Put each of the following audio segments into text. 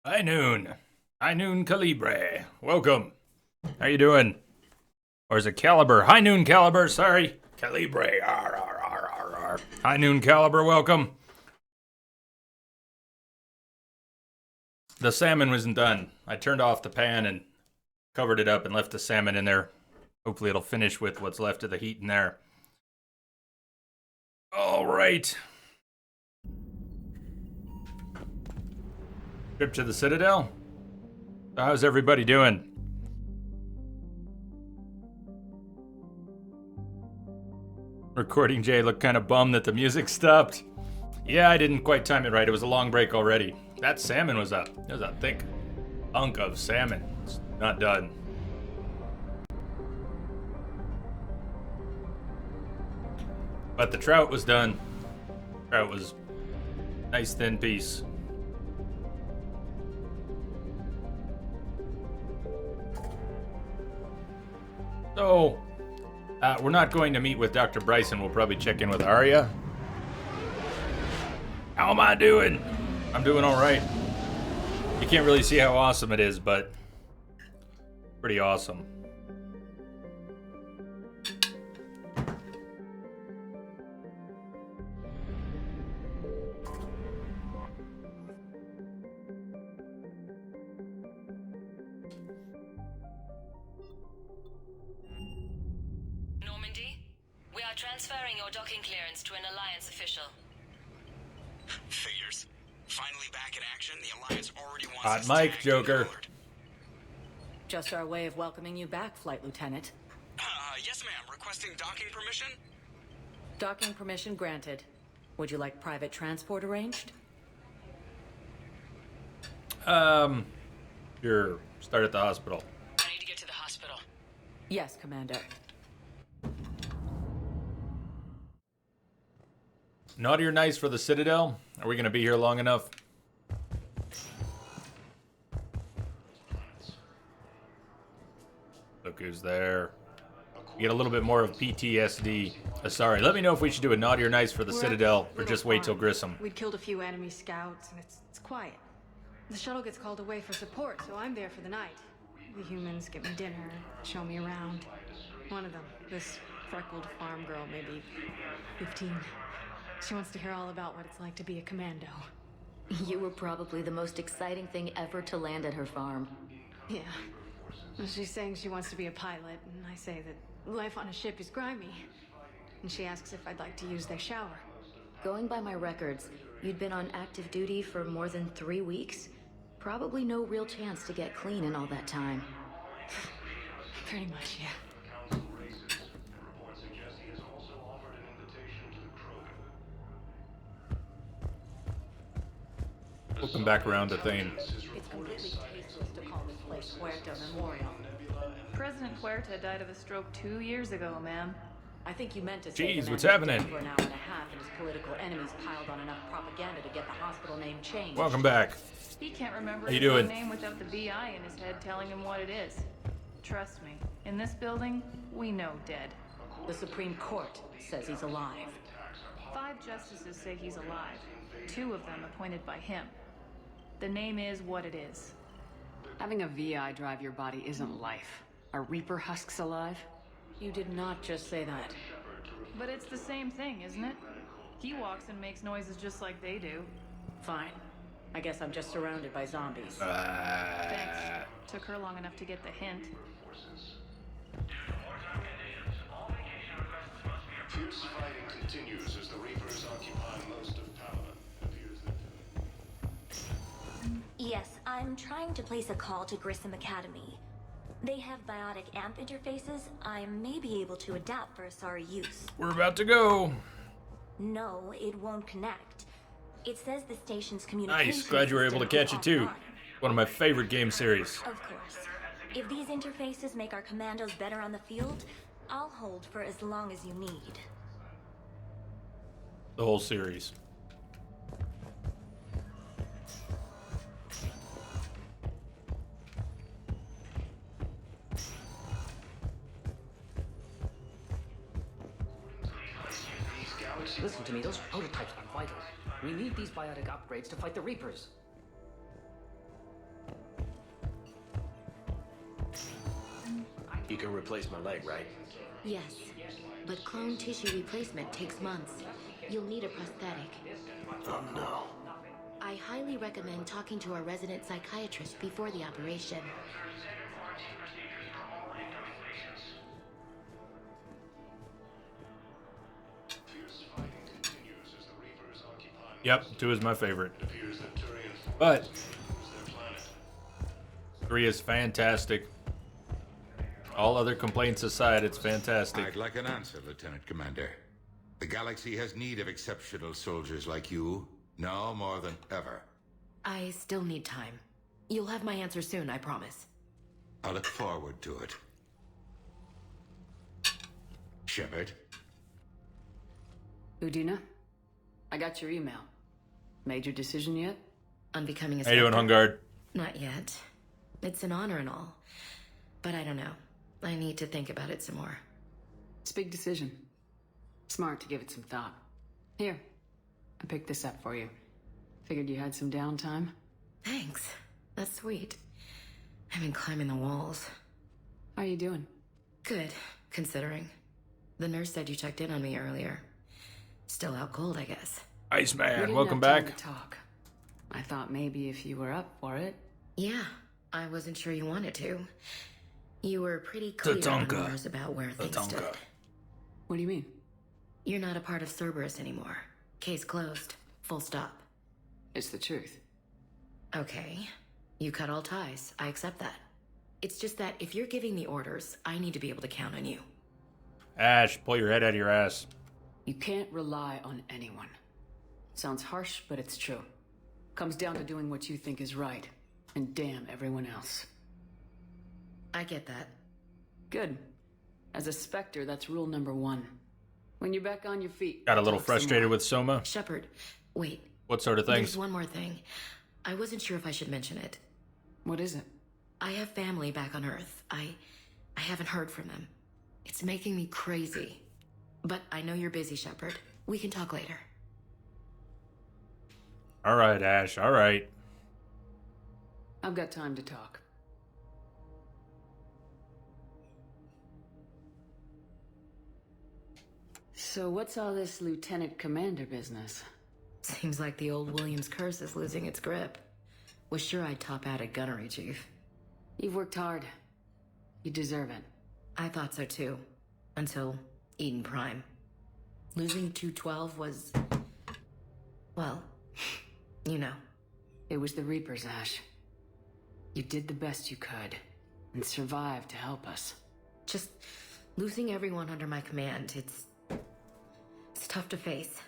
High noon. High noon Calibre. Welcome. How you doing? Or is it Caliber? High noon Caliber, sorry. Calibre. Arr, arr, arr, arr, arr. High noon Caliber, welcome. The salmon wasn't done. I turned off the pan and covered it up and left the salmon in there. Hopefully it'll finish with what's left of the heat in there. All right. Trip to the Citadel? How's everybody doing? Recording Jay looked kind of bummed that the music stopped. Yeah, I didn't quite time it right. It was a long break already. That salmon was a thick hunk of salmon. It's not done. But the trout was done. Trout was nice thin piece. So, we're not going to meet with Dr. Bryson. We'll probably check in with Arya. How am I doing? I'm doing all right. You can't really see how awesome it is, but pretty awesome. We are transferring your docking clearance to an Alliance official. Figures. Finally back in action, the Alliance already wants Hot us mic, tagged Joker. and colored. Just our way of welcoming you back, Flight Lieutenant. Yes ma'am, requesting docking permission? Docking permission granted. Would you like private transport arranged? Sure. Start at the hospital. I need to get to the hospital. Yes, Commander. Naughty or nice for the Citadel? Are we going to be here long enough? Look who's there. You get a little bit more of PTSD. Sorry, let me know if we should do a naughty or nice for the Citadel, or just wait till Grissom. We'd killed a few enemy scouts, and it's quiet. The shuttle gets called away for support, so I'm there for the night. The humans get me dinner, show me around. One of them, this freckled farm girl, maybe 15. She wants to hear all about what it's like to be a commando. You were probably the most exciting thing ever to land at her farm. Yeah. Well, she's saying she wants to be a pilot, and I say that life on a ship is grimy. And she asks if I'd like to use their shower. Going by my records, you'd been on active duty for more than 3 weeks. Probably no real chance to get clean in all that time. Pretty much, yeah. We'll come back around to Thane. It's completely tasteless to call this place Puerto Memorial. President Huerta died of a stroke 2 years ago, ma'am. I think you meant to say Jeez, the what's man was happening? dead for an hour and a half, and his political enemies piled on enough propaganda to get the hospital name changed. Welcome back. He can't remember How you his own doing? name without the VI in his head telling him what it is. Trust me, in this building, we know dead. The Supreme Court says he's alive. 5 justices say he's alive. 2 of them appointed by him. The name is what it is. Having a VI drive your body isn't life. Are Reaper husks alive? You did not just say that. But it's the same thing, isn't it? He walks and makes noises just like they do. Fine. I guess I'm just surrounded by zombies. Thanks. Took her long enough to get the hint. Fierce fighting continues as the Reapers occupy most of Palaven. It appears that Yes, I'm trying to place a call to Grissom Academy. They have biotic amp interfaces. I may be able to adapt for Asari use. We're about to go. No, it won't connect. It says the station's communication Nice. Glad you were able to system catch is it too. offline. One of my favorite game series. Of course. If these interfaces make our commandos better on the field, I'll hold for as long as you need. The whole series. Listen to me, those prototypes are vital. We need these biotic upgrades to fight the Reapers. You can replace my leg, right? Yes, but clone tissue replacement takes months. You'll need a prosthetic. Oh no. I highly recommend talking to our resident psychiatrist before the operation. Yep, 2 is my favorite. But 3 is fantastic. All other complaints aside, it's fantastic. I'd like an answer, Lieutenant Commander. The galaxy has need of exceptional soldiers like you, now more than ever. I still need time. You'll have my answer soon, I promise. I look forward to it. Shepard? Udina, I got your email. Made your decision yet? On becoming a How you doing, Vanguard? Not yet. It's an honor and all. But I don't know. I need to think about it some more. It's a big decision. Smart to give it some thought. Here, I picked this up for you. Figured you had some downtime. Thanks. That's sweet. I've been climbing the walls. How are you doing? Good, considering. The nurse said you checked in on me earlier. Still out cold, I guess. Iceman, welcome back. To talk. I thought maybe if you were up for it. Yeah, I wasn't sure you wanted to. You were pretty clear on rumors about where things stood. What do you mean? You're not a part of Cerberus anymore. Case closed. Full stop. It's the truth. Okay. You cut all ties. I accept that. It's just that if you're giving me orders, I need to be able to count on you. Ash, pull your head out of your ass. You can't rely on anyone. Sounds harsh, but it's true. Comes down to doing what you think is right, and damn everyone else. I get that. Good. As a Spectre, that's rule number 1. When you're back on your feet... Got a little frustrated with Soma? Shepard, wait. What sort of things? There's one more thing. I wasn't sure if I should mention it. What is it? I have family back on Earth. I haven't heard from them. It's making me crazy. But I know you're busy, Shepard. We can talk later. All right, Ash, all right. I've got time to talk. So what's all this Lieutenant Commander business? Seems like the old Williams curse is losing its grip. Was sure I'd top out at gunnery, Chief. You've worked hard. You deserve it. I thought so too. Until Eden Prime. Losing 212 was... well, you know. It was the Reapers, Ash. You did the best you could, and survived to help us. Just losing everyone under my command, it's tough to face.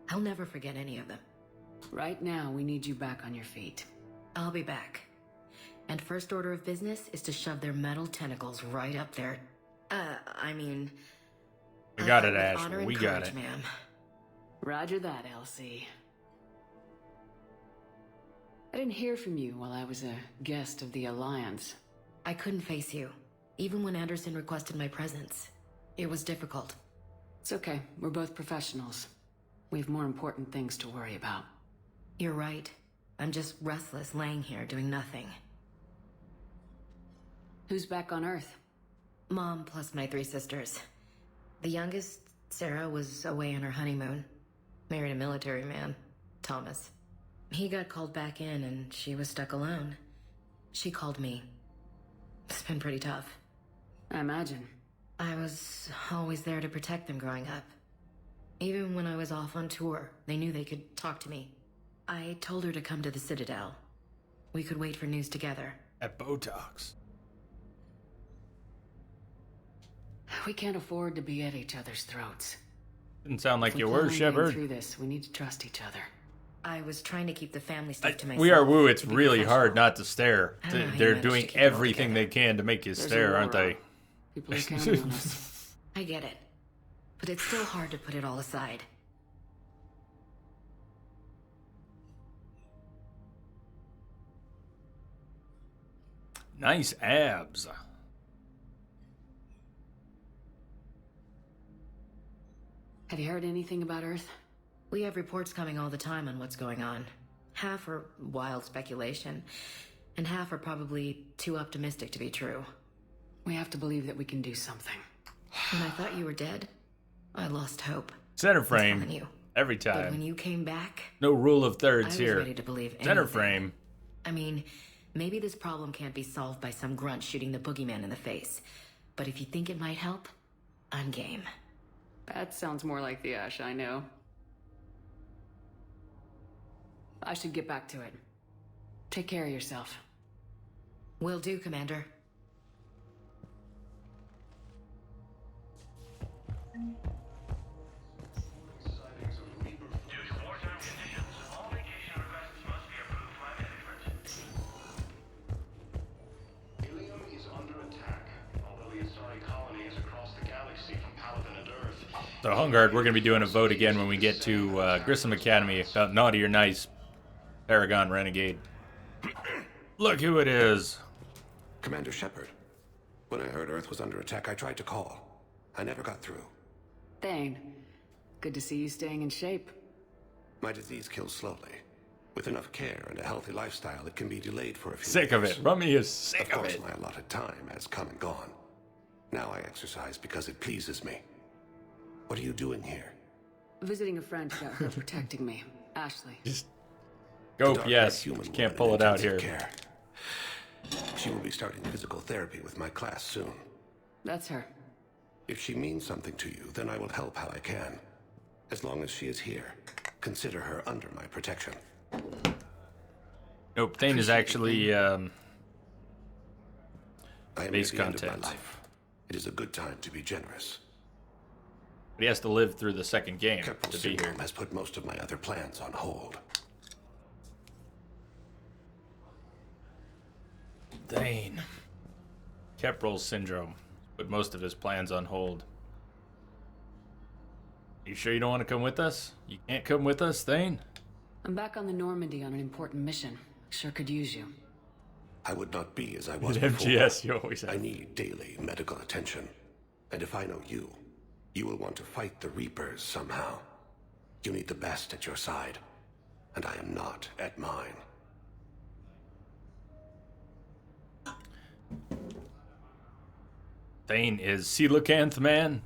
I'll never forget any of them. Right now, we need you back on your feet. I'll be back. And first order of business is to shove their metal tentacles right up there. We got it, Ash. Honor We and got courage, it. ma'am. Roger that, Elsie. I didn't hear from you while I was a guest of the Alliance. I couldn't face you, even when Anderson requested my presence. It was difficult. It's okay. We're both professionals. We have more important things to worry about. You're right. I'm just restless laying here doing nothing. Who's back on Earth? Mom plus my 3 sisters. The youngest, Sarah, was away on her honeymoon. Married a military man, Thomas. He got called back in and she was stuck alone. She called me. It's been pretty tough. I imagine. I was always there to protect them growing up. Even when I was off on tour, they knew they could talk to me. I told her to come to the Citadel. We could wait for news together. At Botox. We can't afford to be at each other's throats. Didn't sound like If you we were, plan on getting Shepard. through this, we need to trust each other. I was trying to keep the family stuff to myself. We are woo. It's to be really hard professional. not to stare. I don't know how you They're managed to doing keep it all everything they together. can to make you There's a stare, war aren't they? on. People are counting on us. I get it. But it's still hard to put it all aside. Nice abs. Have you heard anything about Earth? We have reports coming all the time on what's going on. Half are wild speculation, and half are probably too optimistic to be true. We have to believe that we can do something. When I thought you were dead, I lost hope. Center I'm telling frame. you. Every But when time. you came back, No rule of I thirds was here. ready to believe Center anything. frame. I mean, maybe this problem can't be solved by some grunt shooting the boogeyman in the face. But if you think it might help, I'm game. That sounds more like the Ash I know. I should get back to it. Take care of yourself. Will do, Commander. Ilium is under attack, although the Asari colony is across the galaxy from Paladin and Earth. So, Vanguard, we're going to be doing a vote again when we get to Grissom Academy about naughty or nice Paragon Renegade. Look who it is. Commander Shepard. When I heard Earth was under attack, I tried to call. I never got through. Thane, good to see you staying in shape. My disease kills slowly. With enough care and a healthy lifestyle, it can be delayed for a few Sick of years. it. Rummy is sick Of of course, it. my allotted time has come and gone. Now I exercise because it pleases me. What are you doing here? Visiting a friend who got hurt protecting me. Ashley. Just The go, dark-haired yes. human You can't woman pull in it out intensive here. care. She will be starting physical therapy with my class soon. That's her. If she means something to you, then I will help how I can. As long as she is here, consider her under my protection. Nope, Thane is actually I am base at the end of content. my life. It is a good time to be generous. But he has to live through the second game Keppel to be here. syndrome has put most of my other plans on hold. Thane. Keppel syndrome. Put most of his plans on hold. You sure you don't want to come with us? You can't come with us, Thane? I'm back on the Normandy on an important mission. Sure could use you. I would not be as I was At before. MGS, you always I have. need daily medical attention. And if I know you, you will want to fight the Reapers somehow. You need the best at your side. And I am not at mine. Thane is coelacanth, man.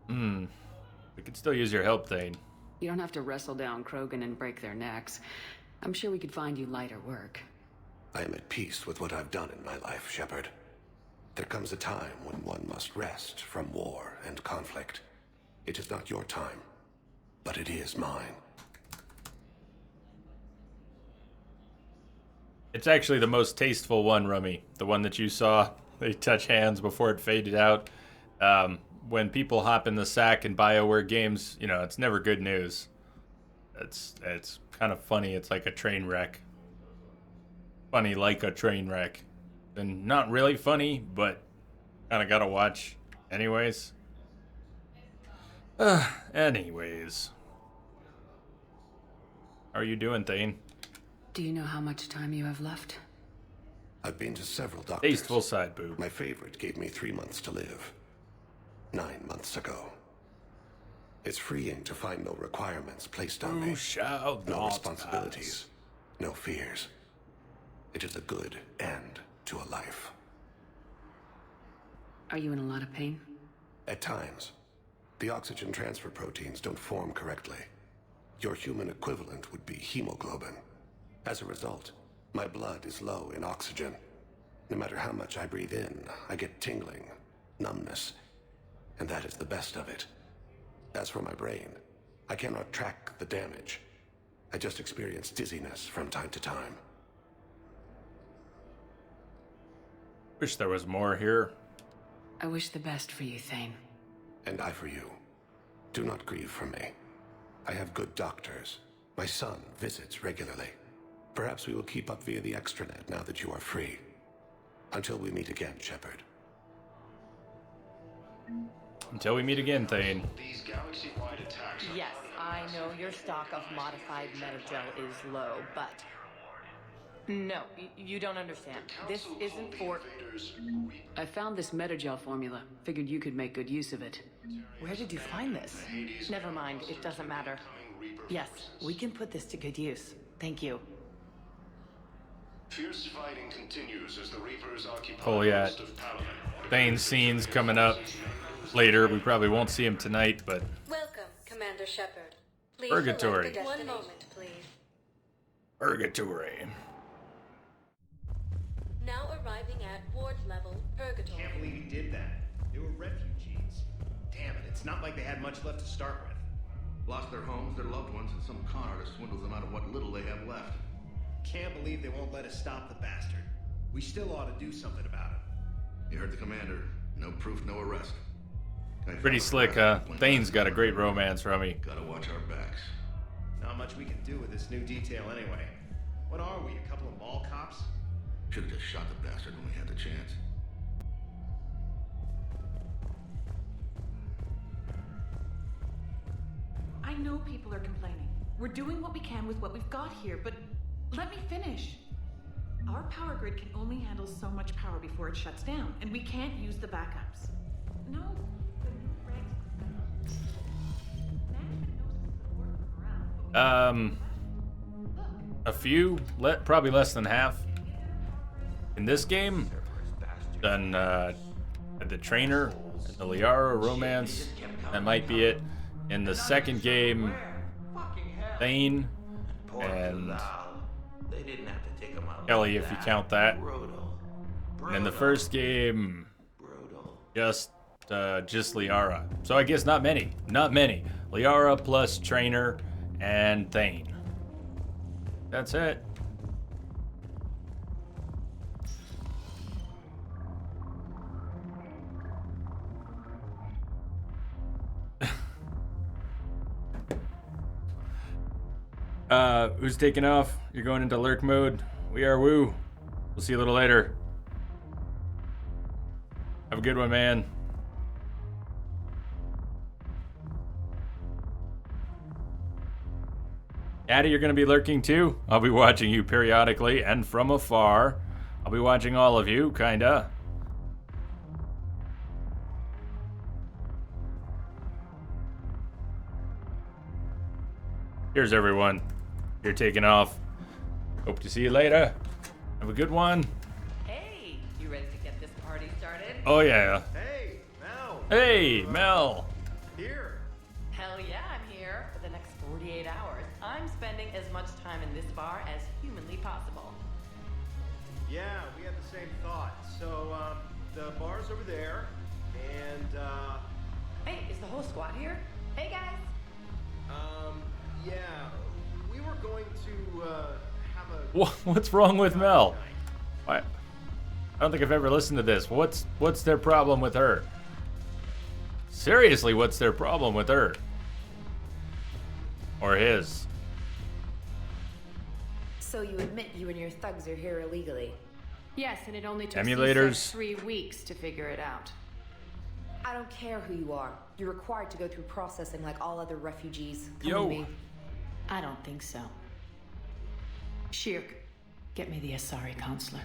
We could still use your help, Thane. You don't have to wrestle down Krogan and break their necks. I'm sure we could find you lighter work. I am at peace with what I've done in my life, Shepard. There comes a time when one must rest from war and conflict. It is not your time, but it is mine. It's actually the most tasteful one, Rummy. The one that you saw. They touch hands before it faded out. When people hop in the sack in BioWare games, you know, it's never good news. It's kind of funny. It's like a train wreck. Funny like a train wreck. And not really funny, but kind of gotta watch anyways. Anyways. How are you doing, Thane? Do you know how much time you have left? I've been to several doctors. Tasteful side boob. My favorite gave me 3 months to live. 9 months ago. It's freeing to find no requirements placed on me. Shall No not responsibilities. No fears. It is a good end to a life. Are you in a lot of pain? At times, the oxygen transfer proteins don't form correctly. Your human equivalent would be hemoglobin. As a result, my blood is low in oxygen. No matter how much I breathe in, I get tingling, numbness, and that is the best of it. As for my brain, I cannot track the damage. I just experience dizziness from time to time. Wish there was more here. I wish the best for you, Thane. And I for you. Do not grieve for me. I have good doctors. My son visits regularly. Perhaps we will keep up via the extranet now that you are free. Until we meet again, Shepard. Until we meet again, Thane. These galaxy-wide attacks are Yes, I know your stock of modified metagel is low, but... No, you don't understand. This isn't for... I found this metagel formula. Figured you could make good use of it. Where did you find this? Never mind, it doesn't matter. Yes, we can put this to good use. Thank you. Fierce fighting continues as the Reapers occupy Oh yeah, most of Paladin. Thane's scene's coming up later. We probably won't see him tonight, but Welcome, Commander Shepard. Please Purgatory. select the One moment, please. Purgatory. Now arriving at ward level Purgatory. Can't believe he did that. They were refugees. Damn it, it's not like they had much left to start with. Lost their homes, their loved ones, and some con artist swindles them out of what little they have left. Can't believe they won't let us stop the bastard. We still ought to do something about it. You heard the commander. No proof, no arrest. Pretty slick, huh? Thane's got a great romance from me. Gotta watch our backs. Not much we can do with this new detail anyway. What are we, a couple of mall cops? Should've just shot the bastard when we had the chance. I know people are complaining. We're doing what we can with what we've got here, but let me finish. Our power grid can only handle so much power before it shuts down, and we can't use the backups. No. The new regs. Management knows this is working around. A few, probably less than half. In this game, then the trainer and the Liara romance, that might be it. In the second game, Thane and Ellie, if you count that. And in the first game, just Liara. So I guess not many. Liara plus trainer and Thane. That's it. Who's taking off? You're going into lurk mode. We are woo. We'll see you a little later. Have a good one, man. Addy, you're going to be lurking too? I'll be watching you periodically and from afar. I'll be watching all of you, kinda. Here's everyone. You're taking off. Hope to see you later. Have a good one. Hey, you ready to get this party started? Oh, yeah. Hey, Mel. Hey, Mel. Here. Hell yeah, I'm here. For the next 48 hours, I'm spending as much time in this bar as humanly possible. Yeah, we had the same thought. So, the bar's over there, and, Hey, is the whole squad here? Hey, guys. yeah, we were going to, have a... What's wrong with Mel? I don't think I've ever listened to this. What's their problem with her? Seriously, what's their problem with her? Or his? So you admit you and your thugs are here illegally? Yes, and it only took Emulators. CSEC 3 weeks to figure it out. I don't care who you are. You're required to go through processing like all other refugees. Come Yo. with me. I don't think so. Shirk, get me the Asari consular.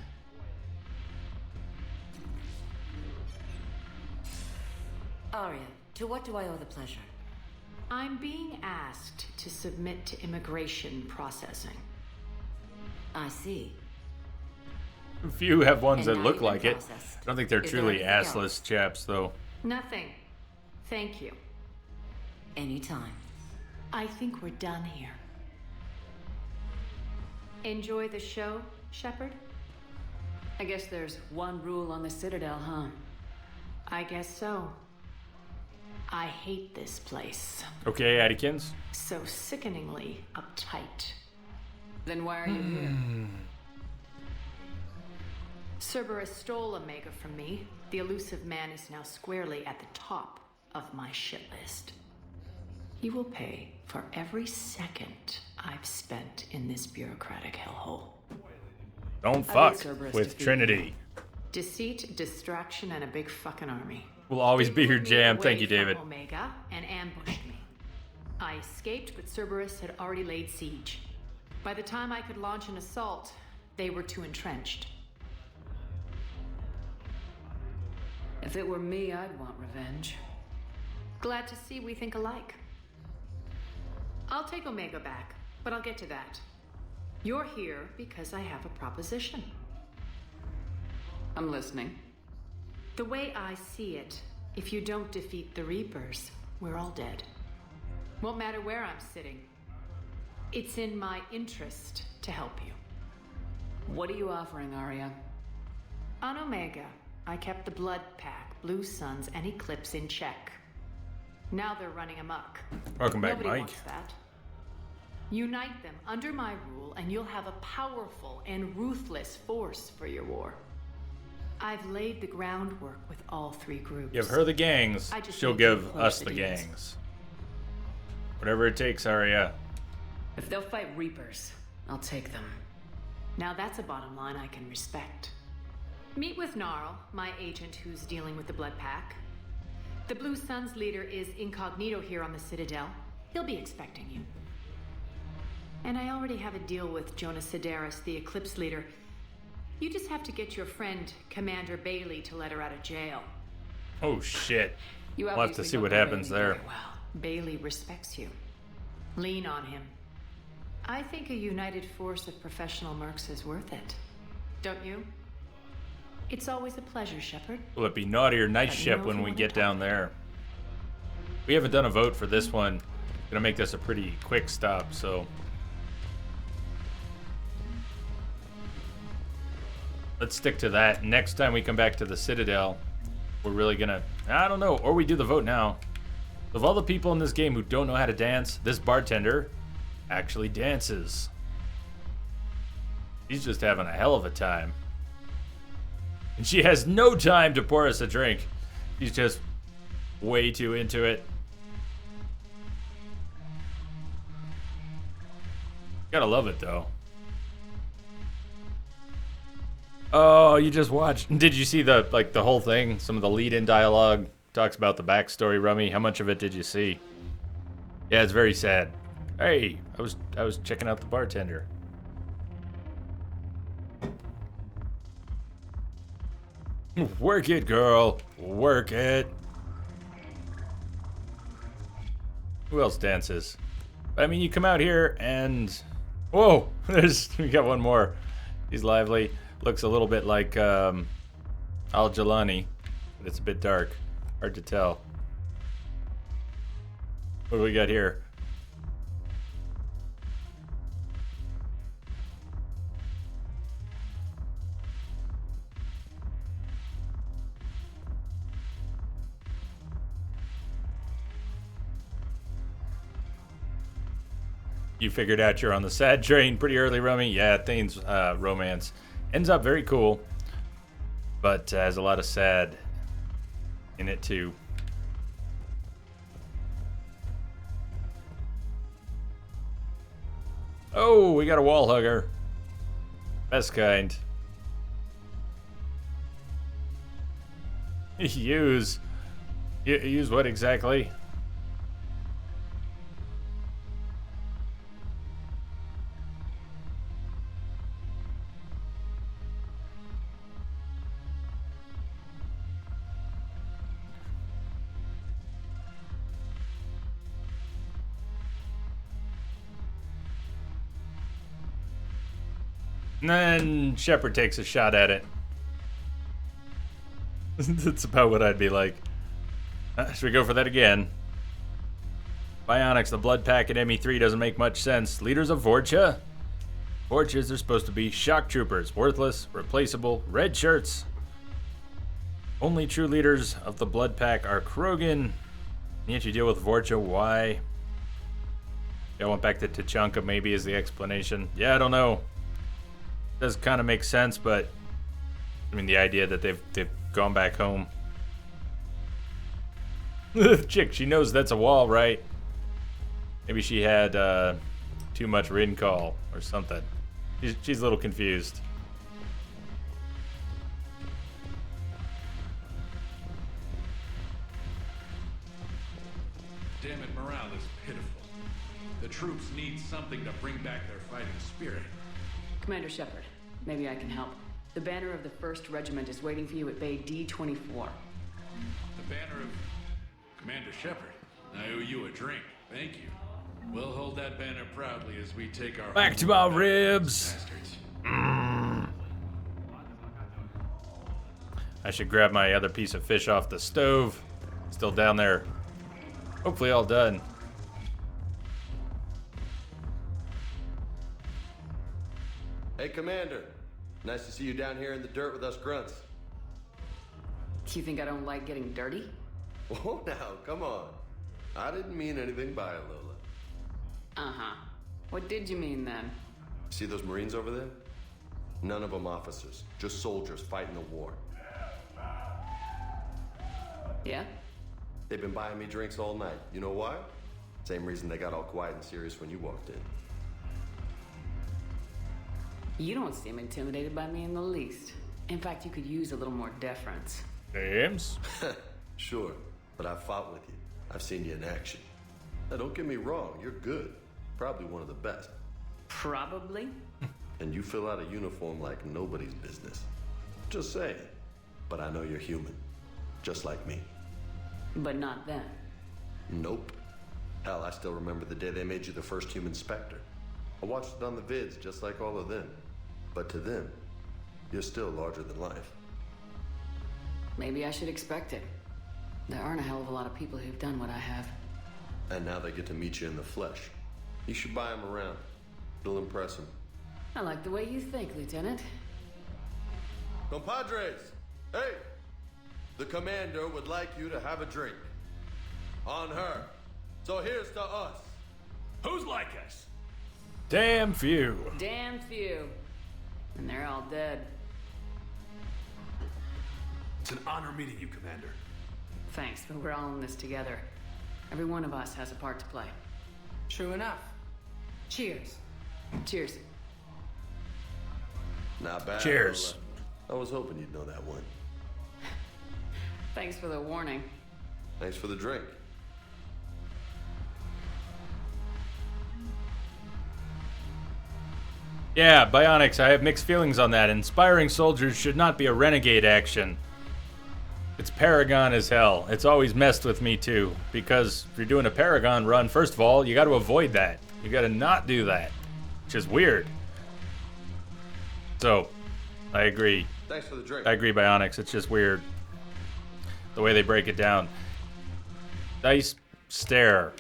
Arya, to what do I owe the pleasure? I'm being asked to submit to immigration processing. I see. Few have ones And that now look you've been like it. processed. I don't think they're Is there truly anything assless else? chaps, though. Nothing. Thank you. Anytime. I think we're done here. Enjoy the show, Shepard? I guess there's one rule on the Citadel, huh? I guess so. I hate this place. Okay, Addykins. So sickeningly uptight. Then why are you here? Cerberus stole Omega from me. The elusive man is now squarely at the top of my shit list. He will pay for every second I've spent in this bureaucratic hellhole. Don't I fuck need Cerberus with to feed Trinity. me. Deceit, distraction, and a big fucking army. Will always be your Lured me jam. away Thank you, from David. Omega and ambushed me. I escaped, but Cerberus had already laid siege. By the time I could launch an assault, they were too entrenched. If it were me, I'd want revenge. Glad to see we think alike. I'll take Omega back, but I'll get to that. You're here because I have a proposition. I'm listening. The way I see it, if you don't defeat the Reapers, we're all dead. Won't matter where I'm sitting. It's in my interest to help you. What are you offering, Arya? On Omega, I kept the Blood Pack, Blue Suns, and Eclipse in check. Now they're running amok. Welcome back, Nobody Mike. wants that. Unite them under my rule, and you'll have a powerful and ruthless force for your war. I've laid the groundwork with all three groups. Give her the gangs. I just She'll need to give close us the the deals. gangs. Whatever it takes, Arya. If they'll fight Reapers, I'll take them. Now that's a bottom line I can respect. Meet with Gnarl, my agent who's dealing with the Blood Pack. The Blue Suns leader is incognito here on the Citadel. He'll be expecting you. And I already have a deal with Jonas Sidaris, the Eclipse leader. You just have to get your friend, Commander Bailey, to let her out of jail. Oh shit. You We'll have to obviously see don't what know happens Bailey there. very well. Bailey respects you. Lean on him. I think a united force of professional mercs is worth it. Don't you? It's always a pleasure, Shepard. Will it be naughty or nice Let me ship know if when you we wanna get down there? We haven't done a vote for this one. Gonna make this a pretty quick stop, so. Let's stick to that. Next time we come back to the Citadel, we're really gonna, I don't know, or we do the vote now. Of all the people in this game who don't know how to dance, this bartender actually dances. She's just having a hell of a time. And she has no time to pour us a drink. She's just way too into it. Gotta love it though. Oh, you just watched. Did you see the the whole thing? Some of the lead-in dialogue talks about the backstory. Rummy, how much of it did you see? Yeah, it's very sad. Hey, I was checking out the bartender. Work it, girl. Work it. Who else dances? I mean, you come out here and whoa, we got one more. He's lively. Looks a little bit like Al Jalani, but it's a bit dark. Hard to tell. What do we got here? You figured out you're on the sad train pretty early, Rummy. Yeah, Thane's romance ends up very cool, but has a lot of sad in it too. Oh, we got a wall hugger. Best kind. Use what exactly? And then Shepard takes a shot at it. That's about what I'd be like. Should we go for that again? Bionics, the Blood Pack at ME3 doesn't make much sense. Leaders of Vorcha? Vorchas are supposed to be shock troopers. Worthless, replaceable, red shirts. Only true leaders of the Blood Pack are Krogan. Yet you deal with Vorcha, why? I went back to Tachanka maybe is the explanation. Yeah, I don't know. Does kind of make sense, but I mean the idea that they've gone back home. Chick, she knows that's a wall, right? Maybe she had too much Rin call or something. She's a little confused. Damn it, morale is pitiful. The troops need something to bring back their fighting spirit. Commander Shepard, maybe I can help. The banner of the 1st Regiment is waiting for you at Bay D-24. The banner of Commander Shepard. I owe you a drink. Thank you. We'll hold that banner proudly as we take our Back to my ribs. I should grab my other piece of fish off the stove. Still down there. Hopefully all done. Hey, Commander. Nice to see you down here in the dirt with us grunts. Do you think I don't like getting dirty? Oh, now, come on. I didn't mean anything by it, Lola. Uh-huh. What did you mean then? See those Marines over there? None of them officers, just soldiers fighting the war. Yeah? They've been buying me drinks all night. You know why? Same reason they got all quiet and serious when you walked in. You don't seem intimidated by me in the least. In fact, you could use a little more deference. James? Sure, but I've fought with you. I've seen you in action. Now, don't get me wrong, you're good. Probably one of the best. Probably? And you fill out a uniform like nobody's business. Just saying. But I know you're human. Just like me. But not then. Nope. Hell, I still remember the day they made you the first human Spectre. I watched it on the vids, just like all of them. But to them, you're still larger than life. Maybe I should expect it. There aren't a hell of a lot of people who've done what I have. And now they get to meet you in the flesh. You should buy them around. It'll impress them. I like the way you think, Lieutenant. Compadres! Hey! The commander would like you to have a drink. On her. So here's to us. Who's like us? Damn few. Damn few. And they're all dead. It's an honor meeting you, Commander. Thanks, but we're all in this together. Every one of us has a part to play. True enough. Cheers. Cheers. Not bad. Cheers. Lola. I was hoping you'd know that one. Thanks for the warning. Thanks for the drink. Yeah, Bionics, I have mixed feelings on that. Inspiring soldiers should not be a renegade action. It's Paragon as hell. It's always messed with me too. Because if you're doing a Paragon run, first of all, you got to avoid that. You got to not do that. Which is weird. So, I agree. Thanks for the drink. I agree, Bionics. It's just weird. The way they break it down. Nice stare.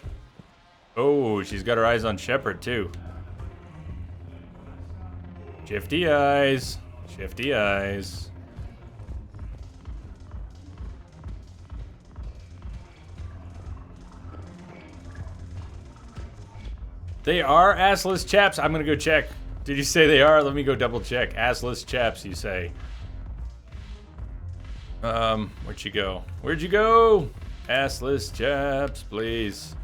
Oh, she's got her eyes on Shepard too. Shifty eyes. Shifty eyes. They are assless chaps. I'm gonna go check. Did you say they are? Let me go double check. Assless chaps, you say. Where'd you go? Where'd you go? Assless chaps, please.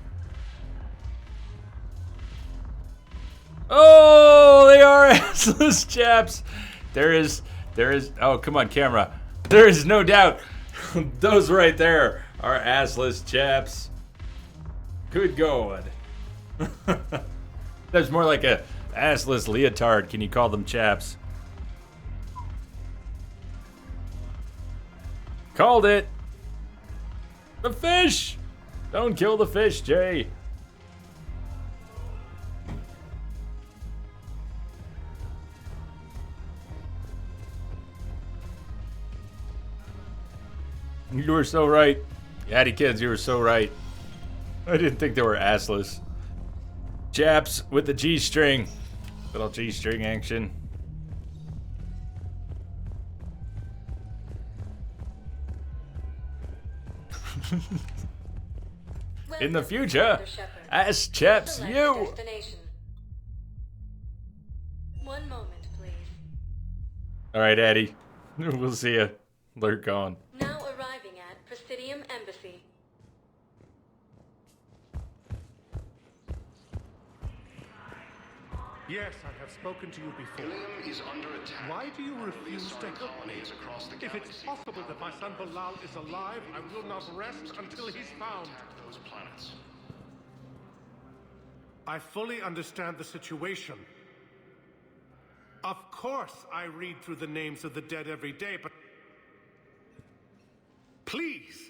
Oh, they are assless chaps. There is, oh, come on, camera. There is no doubt. Those right there are assless chaps. Good God. That's more like a assless leotard. Can you call them chaps? Called it. The fish. Don't kill the fish, Jay. You were so right. Yaddy kids, you were so right. I didn't think they were assless. Chaps with the G-string. Little G-string action. In the future, ass chaps you. One moment, please. All right, Eddie. We'll see you. Lurk on. Now arriving at Presidium Embassy. Yes, I have spoken to you before. Ilium is under attack. Why do you refuse to help me? If it's possible that my son Bilal is alive, I will not rest until he's found. Those planets. I fully understand the situation. Of course, I read through the names of the dead every day, but please,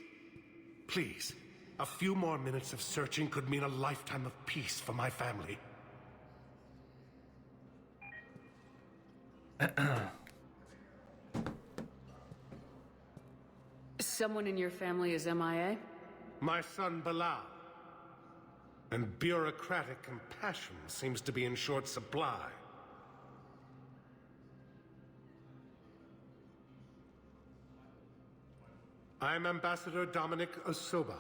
A few more minutes of searching could mean a lifetime of peace for my family. Someone in your family is MIA? My son Bilal. And bureaucratic compassion seems to be in short supply. I'm Ambassador Dominic Osoba.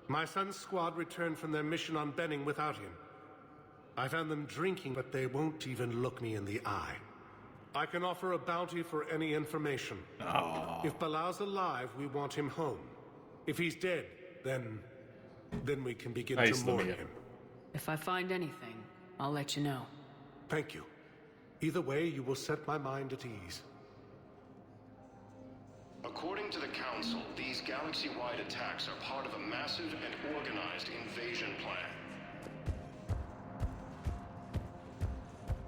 My son's squad returned from their mission on Benning without him. I found them drinking, but they won't even look me in the eye. I can offer a bounty for any information. If Bilal's alive, we want him home. If he's dead, then we can begin to mourn him. If I find anything, I'll let you know. Thank you. Either way, you will set my mind at ease. According to the Council, these galaxy-wide attacks are part of a massive and organized invasion plan.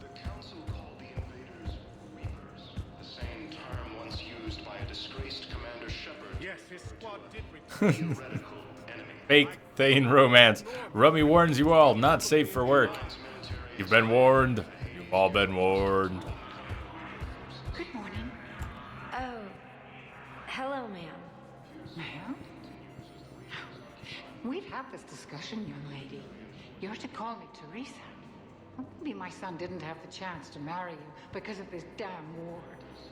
The Council called the invaders Reapers, the same term once used by a disgraced Commander Shepard. Yes, his squad did return. Theoretical enemy. Fake Thane romance. Rummy warns you all, not safe for work. You've been warned. You've all been warned. Good morning. Oh. Hello, ma'am. Ma'am? We've had this discussion, young lady. You're to call me Teresa. Well, maybe my son didn't have the chance to marry you because of this damn war.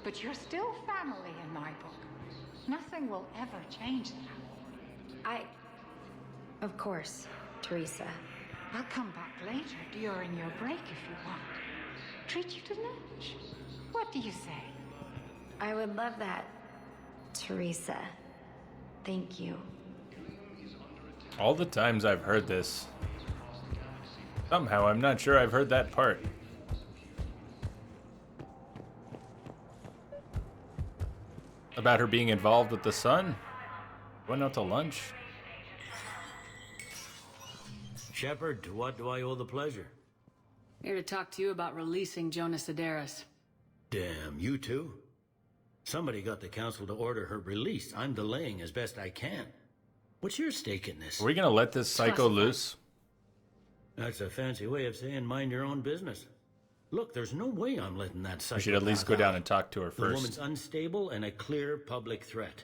But you're still family in my book. Nothing will ever change that. Of course, Teresa. I'll come back later during your break if you want. Treat you to lunch. What do you say? I would love that, Teresa. Thank you. All the times I've heard this, somehow I'm not sure I've heard that part. About her being involved with the sun? Went out to lunch? Shepard, to what do I owe the pleasure? Here to talk to you about releasing Jonas Sedaris. Damn, you too? Somebody got the council to order her release. I'm delaying as best I can. What's your stake in this? Are we gonna let this psycho loose? That's a fancy way of saying mind your own business. Look, there's no way I'm letting that psycho. We should at least go down and talk to her The first. woman's unstable and a clear public threat.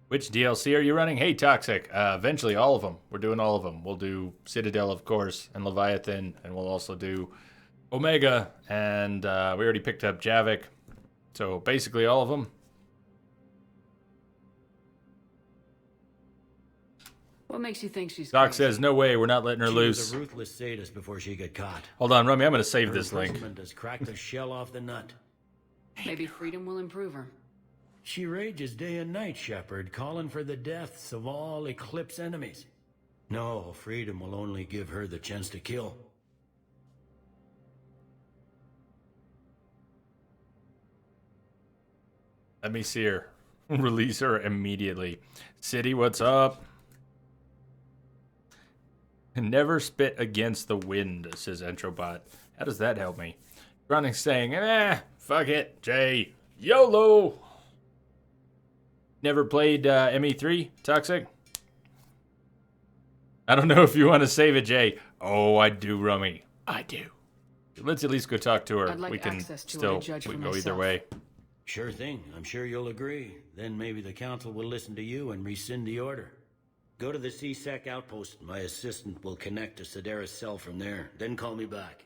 Which DLC are you running? Hey, Toxic. Eventually, all of them. We're doing all of them. We'll do Citadel, of course, and Leviathan, and we'll also do Omega, and we already picked up Javik. So basically, all of them. What makes you think she's Doc crazy? says, no way, we're not letting her She loose. was a ruthless sadist before she got caught. Hold on, Rummy, I'm going to save Her this link. imprisonment has cracked the shell off the nut. Maybe freedom will improve her. She rages day and night, Shepard, calling for the deaths of all Eclipse enemies. No, freedom will only give her the chance to kill. Let me see her. Release her immediately. City, what's up? Never spit against the wind, says Entrobot. How does that help me? Running saying, fuck it, Jay. YOLO! Never played ME3, Toxic? I don't know if you want to save it, Jay. Oh, I do, Rummy. I do. Let's at least go talk to her. I'd like we can access to still a judge we for can go either myself. way. Sure thing. I'm sure you'll agree. Then maybe the council will listen to you and rescind the order. Go to the CSEC outpost. My assistant will connect to Sedaris' cell from there. Then call me back.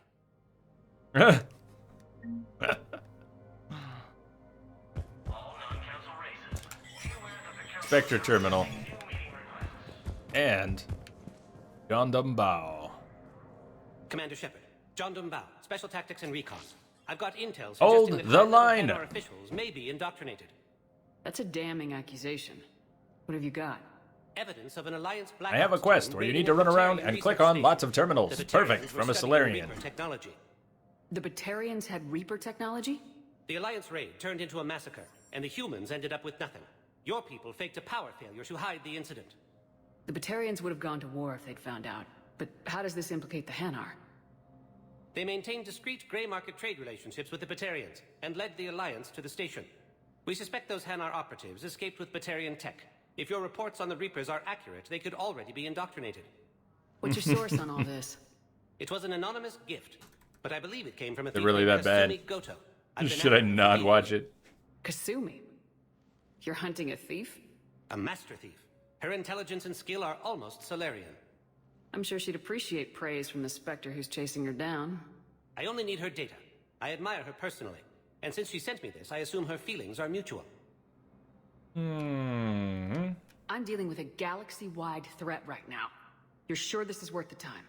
Spectre Terminal. And John Dumbao. Commander Shepard, John Dumbao, Special Tactics and Recon. I've got intel Hold suggesting that the high-level line. Vanguard officials may be indoctrinated. That's a damning accusation. What have you got? Evidence of an Alliance Black I have a Ops quest team where you raiding need to a run around Batarian and click research on station. lots of terminals. The Batarians Perfect, were from a studying Solarian. Reaper technology. The Batarians had Reaper technology? The Alliance raid turned into a massacre, and the humans ended up with nothing. Your people faked a power failure to hide the incident. The Batarians would have gone to war if they'd found out. But how does this implicate the Hanar? They maintained discreet gray market trade relationships with the Batarians and led the Alliance to the station. We suspect those Hanar operatives escaped with Batarian tech. If your reports on the Reapers are accurate, they could already be indoctrinated. What's your source on all this? It was an anonymous gift, but I believe it came from a They're thief really named that bad. Kasumi Goto. I've been Should I after him not for watch years. it? Kasumi? You're hunting a thief? A master thief. Her intelligence and skill are almost Solarian. I'm sure she'd appreciate praise from the Spectre who's chasing her down. I only need her data. I admire her personally. And since she sent me this, I assume her feelings are mutual. I'm dealing with a galaxy-wide threat right now. You're sure this is worth the time?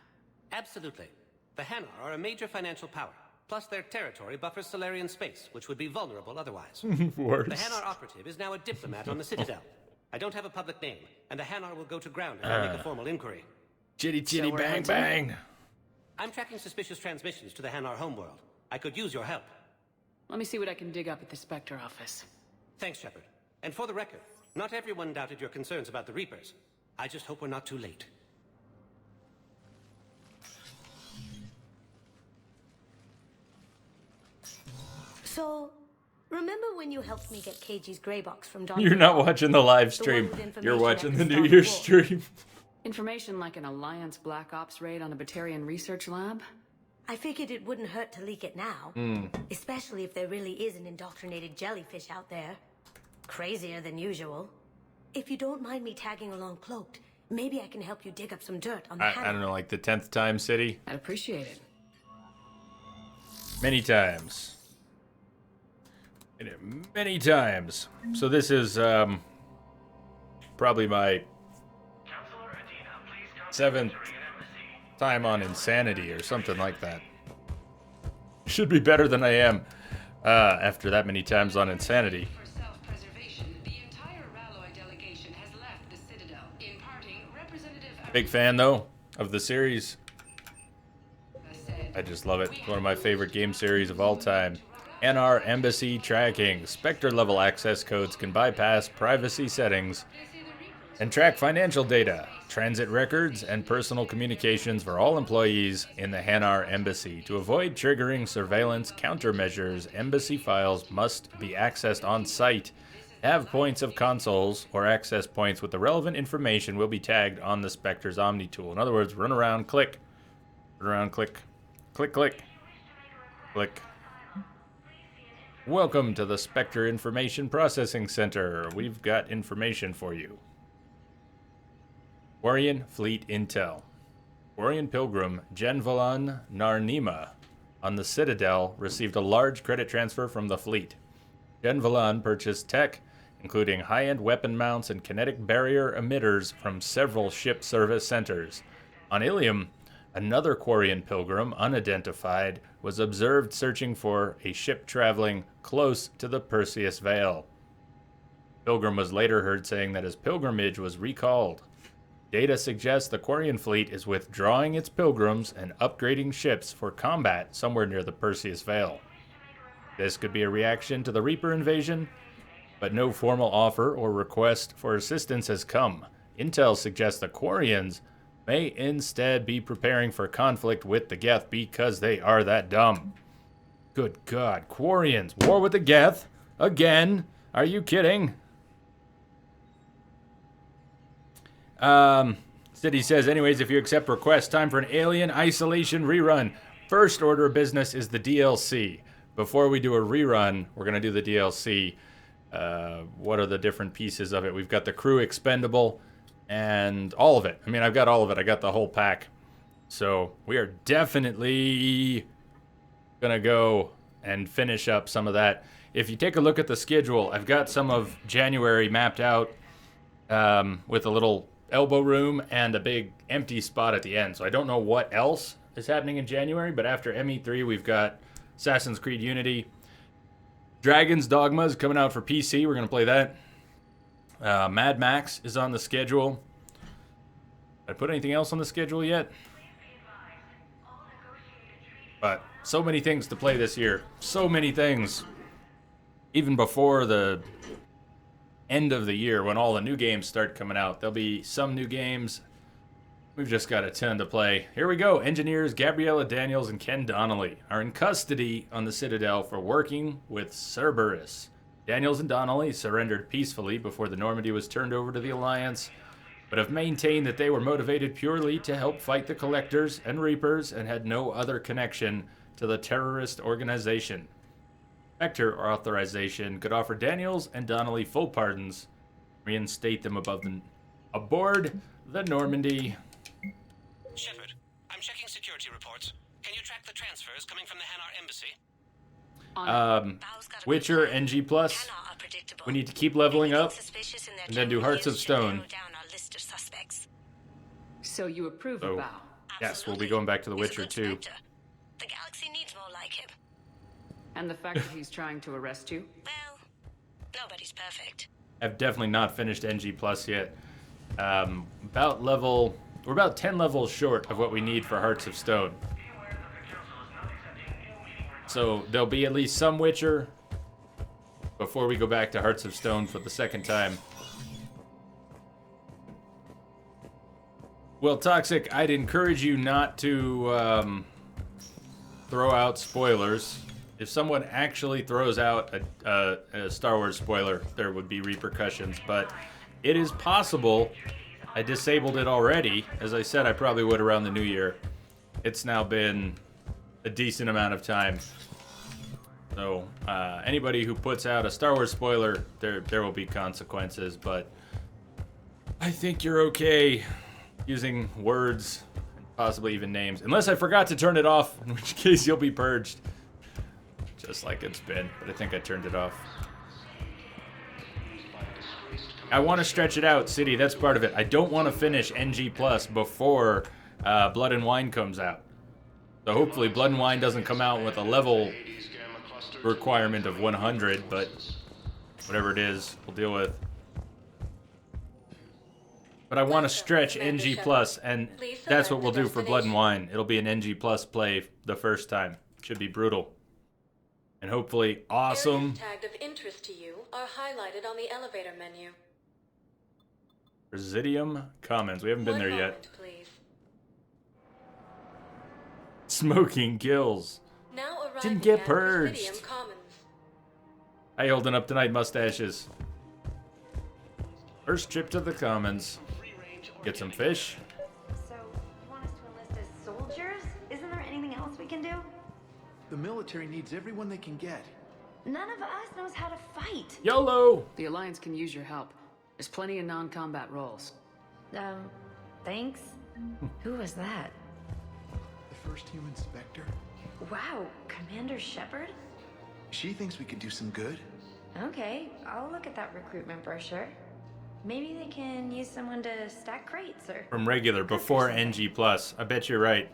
Absolutely. The Hanar are a major financial power. Plus their territory buffers Solarian space, which would be vulnerable otherwise. Worse. The Hanar operative is now a diplomat on the Citadel. I don't have a public name, and the Hanar will go to ground if I make a formal inquiry. Chitty chitty we're bang hunting? bang. I'm tracking suspicious transmissions to the Hanar homeworld. I could use your help. Let me see what I can dig up at the Spectre office. Thanks, Shepard. And for the record, not everyone doubted your concerns about the Reapers. I just hope we're not too late. So, remember when you helped me get KG's grey box from Don? You're not watching the live The stream. one with You're information watching at the the New start of Year's war. stream. Information like an Alliance Black Ops raid on a Batarian research lab? I figured it wouldn't hurt to leak it now. Especially if there really is an indoctrinated jellyfish out there. Crazier than usual. If you don't mind me tagging along cloaked, maybe I can help you dig up some dirt on the I don't know, like the 10th time city? I'd appreciate it. Many times. Many times. So this is probably my 7th time on Insanity or something like that. Should be better than I am after that many times on Insanity. Big fan though of the series. I just love it. It's one of my favorite game series of all time. NR Embassy Tracking. Spectre level access codes can bypass privacy settings and track financial data, transit records, and personal communications for all employees in the Hanar Embassy. To avoid triggering surveillance countermeasures, embassy files must be accessed on site. Have points of consoles or access points with the relevant information will be tagged on the Spectre's Omni tool. In other words, run around, click. Run around, click. Click, click. Click. Welcome to the Spectre Information Processing Center. We've got information for you. Quarian Fleet Intel. Quarian Pilgrim Genvalan Narnima on the Citadel received a large credit transfer from the fleet. Genvalan purchased tech, including high-end weapon mounts and kinetic barrier emitters from several ship service centers. On Ilium, another Quarian pilgrim, unidentified, was observed searching for a ship traveling close to the Perseus Veil. Pilgrim was later heard saying that his pilgrimage was recalled. Data suggests the Quarian fleet is withdrawing its pilgrims and upgrading ships for combat somewhere near the Perseus Veil. This could be a reaction to the Reaper invasion, but no formal offer or request for assistance has come. Intel suggests the Quarians may instead be preparing for conflict with the Geth because they are that dumb. Good God, Quarians, war with the Geth? Again? Are you kidding? City says, anyways, if you accept request, time for an Alien Isolation rerun. First order of business is the DLC. Before we do a rerun, we're going to do the DLC. What are the different pieces of it? We've got the crew expendable and all of it. I mean, I've got all of it. I got the whole pack. So we are definitely going to go and finish up some of that. If you take a look at the schedule, I've got some of January mapped out with a little elbow room and a big empty spot at the end. So I don't know what else is happening in January, but after ME3, we've got Assassin's Creed Unity. Dragon's Dogma is coming out for PC. We're going to play that. Mad Max is on the schedule. Did I put anything else on the schedule yet? But so many things to play this year. So many things. Even before the end of the year when all the new games start coming out. There'll be some new games. We've just got a ton to play. Here we go. Engineers Gabriella Daniels and Ken Donnelly are in custody on the Citadel for working with Cerberus. Daniels and Donnelly surrendered peacefully before the Normandy was turned over to the Alliance, but have maintained that they were motivated purely to help fight the Collectors and Reapers and had no other connection to the terrorist organization. Spectre authorization could offer Daniels and Donnelly full pardons, reinstate them aboard the Normandy. Shepard, I'm checking security reports. Can you track the transfers coming from the Hanar embassy? Witcher NG+. We need to keep leveling up and then do Hearts of Stone. So you approve of Bao? Yes, we'll be going back to The Witcher too. The galaxy needs more like him. And the fact that he's trying to arrest you? Well, nobody's perfect. I've definitely not finished NG+ yet. We're about 10 levels short of what we need for Hearts of Stone. So there'll be at least some Witcher before we go back to Hearts of Stone for the second time. Well, Toxic, I'd encourage you not to throw out spoilers. If someone actually throws out a Star Wars spoiler, there would be repercussions, but it is possible. I disabled it already. As I said, I probably would around the new year. It's now been a decent amount of time. So anybody who puts out a Star Wars spoiler, there will be consequences, but I think you're okay using words and possibly even names. Unless I forgot to turn it off, in which case you'll be purged. Just like it's been, but I think I turned it off. I want to stretch it out, City. That's part of it. I don't want to finish NG+ before Blood and Wine comes out. So hopefully Blood and Wine doesn't come out with a level requirement of 100, but whatever it is, we'll deal with. But I want to stretch NG+, and that's what we'll do for Blood and Wine. It'll be an NG+ play the first time. Should be brutal. And hopefully awesome. Areas tagged of interest to you are highlighted on the elevator menu. Presidium Commons. We haven't been there yet. Please. Smoking kills. Now Didn't get at purged. Presidium Commons. How you holding up tonight, mustaches? First trip to the Commons. Get some fish. So, you want us to enlist as soldiers? Isn't there anything else we can do? The military needs everyone they can get. None of us knows how to fight. YOLO! The Alliance can use your help. There's plenty of non-combat roles. Thanks. Who was that? The first human Spectre? Wow, Commander Shepard? She thinks we could do some good. Okay, I'll look at that recruitment brochure. Maybe they can use someone to stack crates or... From regular, before NG+. I bet you're right.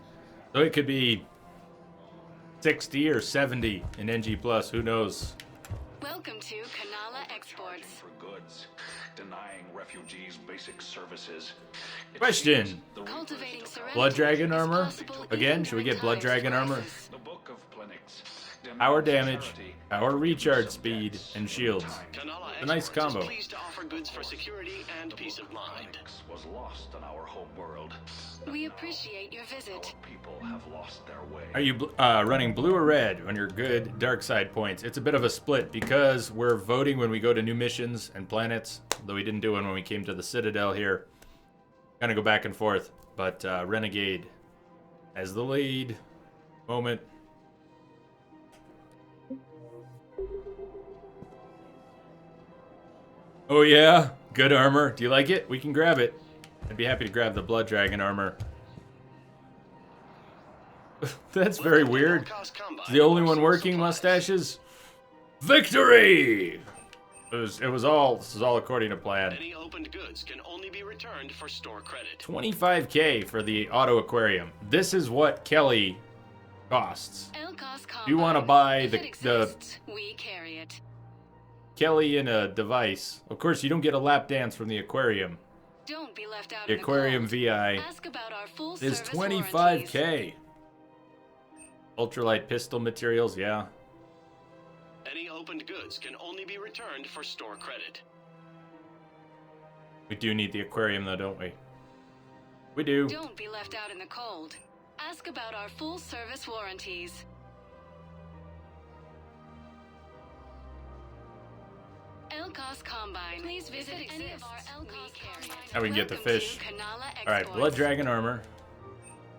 So it could be 60 or 70 in NG+, who knows? Welcome to Kanala Exports. For goods, denying refugees basic services. Question. Cultivating Blood Dragon armor? Again, should we get Blood Dragon armor? The Book of Plenix. Power damage, power recharge speed, and shields. A nice combo. Pleased to offer goods for security and peace of mind. Was lost on our home world. We appreciate your visit. People have lost their way. Are you running blue or red on your good dark side points? It's a bit of a split because we're voting when we go to new missions and planets, though we didn't do it when we came to the Citadel here. Kind of go back and forth, but Renegade as the lead. Moment. Oh yeah, good armor. Do you like it? We can grab it. I'd be happy to grab the Blood Dragon armor. That's very weird. The only one working, mustaches. Victory! This is all according to plan. Any opened goods can only be returned for store credit. 25k for the auto aquarium. This is what Kelly costs. You want to buy the we carry it. Kelly in a device. Of course, you don't get a lap dance from the aquarium. Don't be left out The in the aquarium cold. VI Ask about our full is service 25k. Ultralight pistol materials, yeah. Any opened goods can only be returned for store credit. We do need the aquarium, though, don't we? We do. Don't be left out in the cold. Ask about our full-service warranties. Elcos Combine. Please visit any of our Elcos Combine. Now we can get the fish. Alright, blood dragon armor.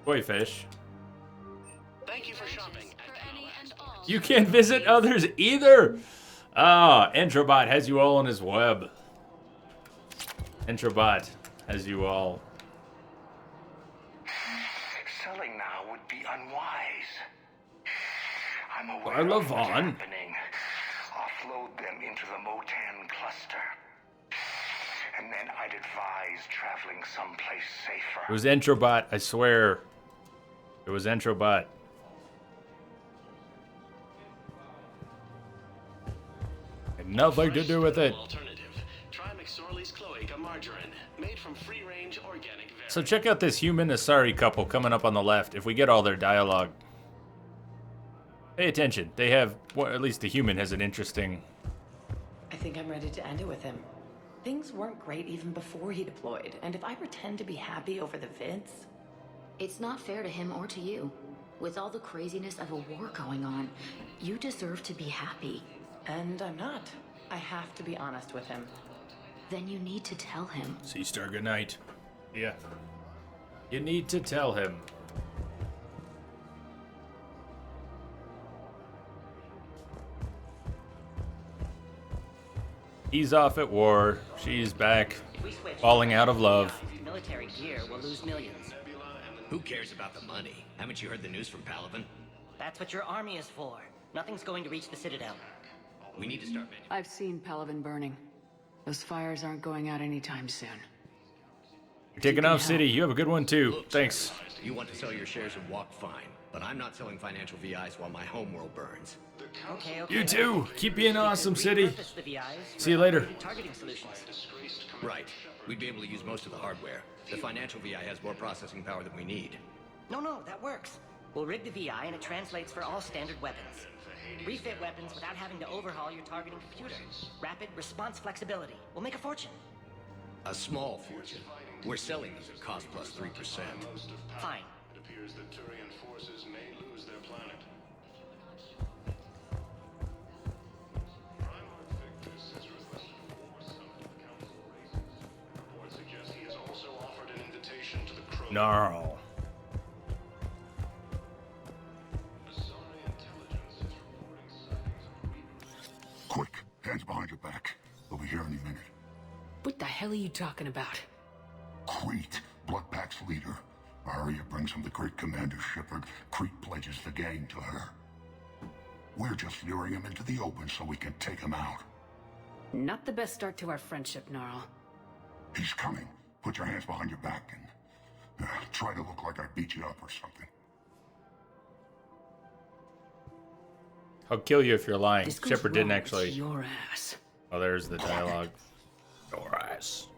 Koi fish. Thank you for shopping. You can't visit others either! Ah, Entrobot has you all on his web. Entrobot has you all. Selling now would be unwise. I'm aware I love of what's Vaughn. happening. Offload them into the Motan cluster. And then I'd advise traveling someplace safer. It was Entrobot, I swear. It was Entrobot. Had nothing to do with it. Try McSorley's Cloaca margarine, made from free-range organic. So check out this human Asari couple coming up on the left, if we get all their dialogue. Pay attention. They have, well, at least the human has an interesting... I think I'm ready to end it with him. Things weren't great even before he deployed, and if I pretend to be happy over the vids... It's not fair to him or to you. With all the craziness of a war going on, you deserve to be happy. And I'm not. I have to be honest with him. Then you need to tell him. Sea Star, good night. Yeah. You need to tell him. He's off at war. She's back. Falling out of love. Military gear will lose millions. Who cares about the money? Haven't you heard the news from Palaven? That's what your army is for. Nothing's going to reach the Citadel. We need to start I've seen Palaven burning. Those fires aren't going out anytime soon. You're taking off, City. You have a good one, too. Thanks. You want to sell your shares and walk fine, but I'm not selling financial VIs while my homeworld burns. Okay. You too. Keep being awesome, City. Repurpose the VIs See you later. targeting solutions. Right. We'd be able to use most of the hardware. The financial VI has more processing power than we need. No, that works. We'll rig the VI and it translates for all standard weapons. Refit weapons without having to overhaul your targeting computer. Rapid response flexibility. We'll make a fortune. A small fortune. We're selling these at cost plus 3%. Fine. It appears that Turian forces may lose their planet. Primarch Victus has requested a force of the council races. Reports suggest he has also offered an invitation to the Crow. Gnarl. Quick, hands behind your back. We'll be here any minute. What the hell are you talking about? Crete, Bloodpack's leader. Arya brings him the great Commander Shepard. Crete pledges the gang to her. We're just luring him into the open so we can take him out. Not the best start to our friendship, Gnarl. He's coming. Put your hands behind your back and try to look like I beat you up or something. I'll kill you if you're lying. This goes Shepard didn't wrong, actually. it's your ass. Oh, there's the dialogue. Your ass.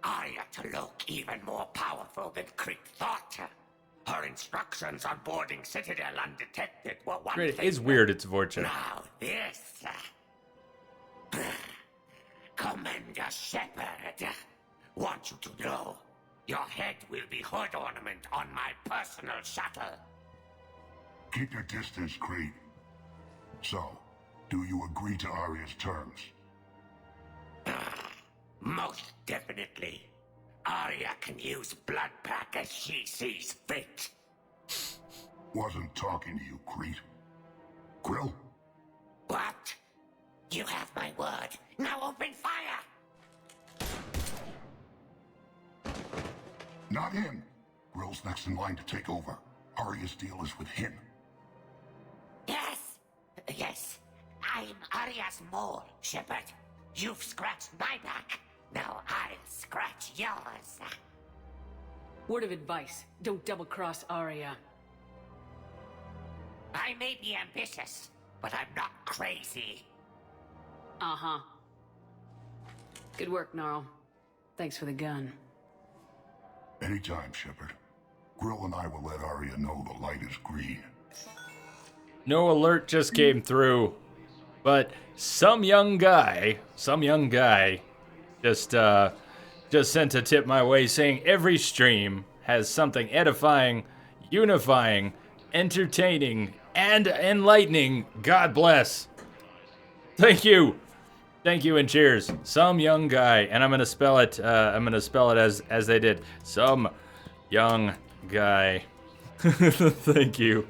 Arya to look even more powerful than Crete thought. Her instructions on boarding Citadel undetected were one It thing. is weird, it's Vorcha. Now this. Commander Shepard, want you to know, your head will be hood ornament on my personal shuttle. Keep your distance, Crete. So, do you agree to Arya's terms? Most definitely. Arya can use Bloodpack as she sees fit. Wasn't talking to you, Crete. Grill? What? You have my word. Now open fire! Not him. Grill's next in line to take over. Arya's deal is with him. Yes. I'm Arya's mole, Shepard. You've scratched my back. Now I'll scratch yours. Word of advice, don't double-cross Arya. I may be ambitious, but I'm not crazy. Uh-huh. Good work, Gnarl. Thanks for the gun. Anytime, Shepard. Grill and I will let Arya know the light is green. No alert just came through, but some young guy just just sent a tip my way saying every stream has something edifying, unifying, entertaining, and enlightening. God bless. Thank you. Thank you and cheers. Some young guy, and I'm gonna spell it. As they did. Some young guy. Thank you.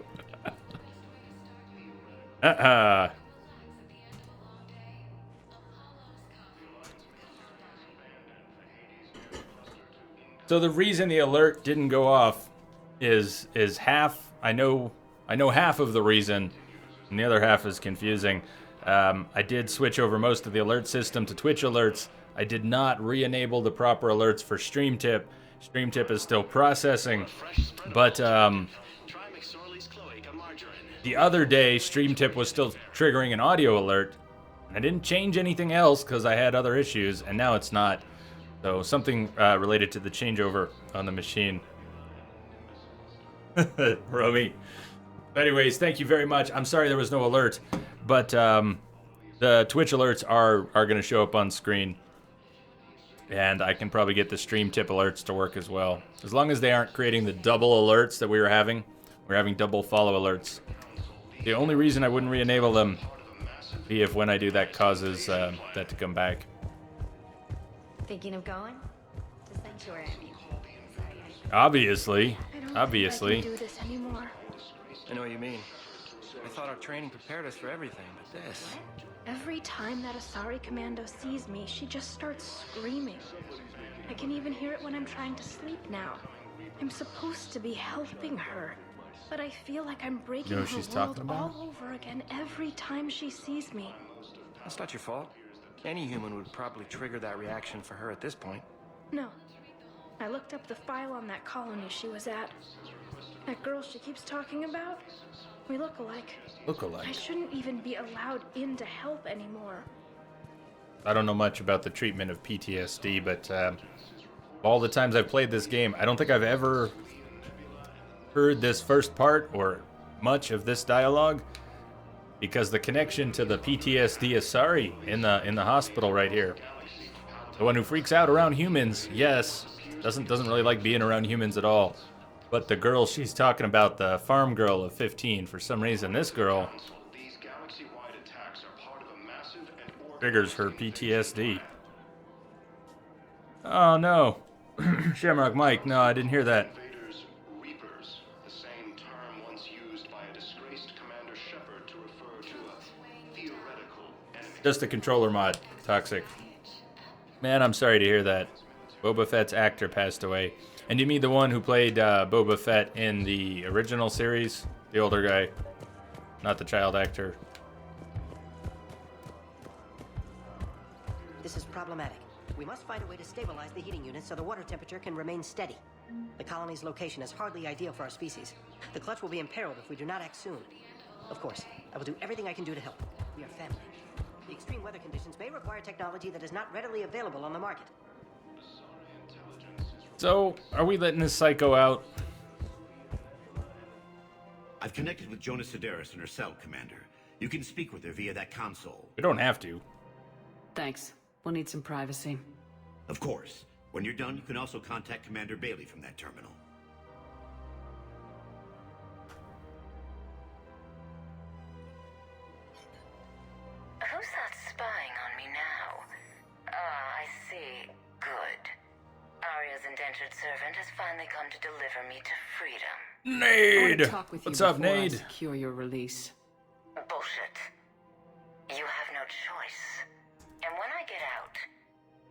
So the reason the alert didn't go off is half. I know half of the reason, and the other half is confusing. I did switch over most of the alert system to Twitch alerts. I did not re-enable the proper alerts for StreamTip. StreamTip is still processing, but the other day StreamTip was still triggering an audio alert. I didn't change anything else because I had other issues, and now it's not. So something related to the changeover on the machine. Romy. Anyways, thank you very much. I'm sorry there was no alert, but the Twitch alerts are going to show up on screen. And I can probably get the stream tip alerts to work as well. As long as they aren't creating the double alerts that we were having. We're having double follow alerts. The only reason I wouldn't re-enable them be if when I do that causes that to come back. Thinking of going to Sanctuary? Obviously. I don't Obviously. think I can do this anymore. I know what you mean. I thought our training prepared us for everything, but this... Every time that Asari commando sees me, she just starts screaming. I can even hear it when I'm trying to sleep now. I'm supposed to be helping her, but I feel like I'm breaking You know what her she's world talking about? all over again every time she sees me. That's not your fault. Any human would probably trigger that reaction for her at this point. No. I looked up the file on that colony she was at. That girl she keeps talking about? We look alike. Look alike. I shouldn't even be allowed in to help anymore. I don't know much about the treatment of PTSD, but all the times I've played this game, I don't think I've ever heard this first part or much of this dialogue, because the connection to the PTSD Asari in the hospital right here, the one who freaks out around humans, yes, doesn't really like being around humans at all. But the girl she's talking about, the farm girl of 15, for some reason, this girl triggers her PTSD. Oh no. Shamrock Mike, no, I didn't hear that. Just the controller mod, Toxic. Man, I'm sorry to hear that. Boba Fett's actor passed away. And you mean the one who played Boba Fett in the original series? The older guy, not the child actor. This is problematic. We must find a way to stabilize the heating units so the water temperature can remain steady. The colony's location is hardly ideal for our species. The clutch will be imperiled if we do not act soon. Of course, I will do everything I can do to help. We are family. The extreme weather conditions may require technology that is not readily available on the market. So, are we letting this psycho out? I've connected with Jonas Sedaris in her cell, Commander. You can speak with her via that console. We don't have to. Thanks. We'll need some privacy. Of course. When you're done, you can also contact Commander Bailey from that terminal. Who's that spying on me now? Ah, I see. Good. Arya's indentured servant has finally come to deliver me to freedom. I want Nade! to talk with What's you up, before I Nade? secure your release. Bullshit. You have no choice. And when I get out,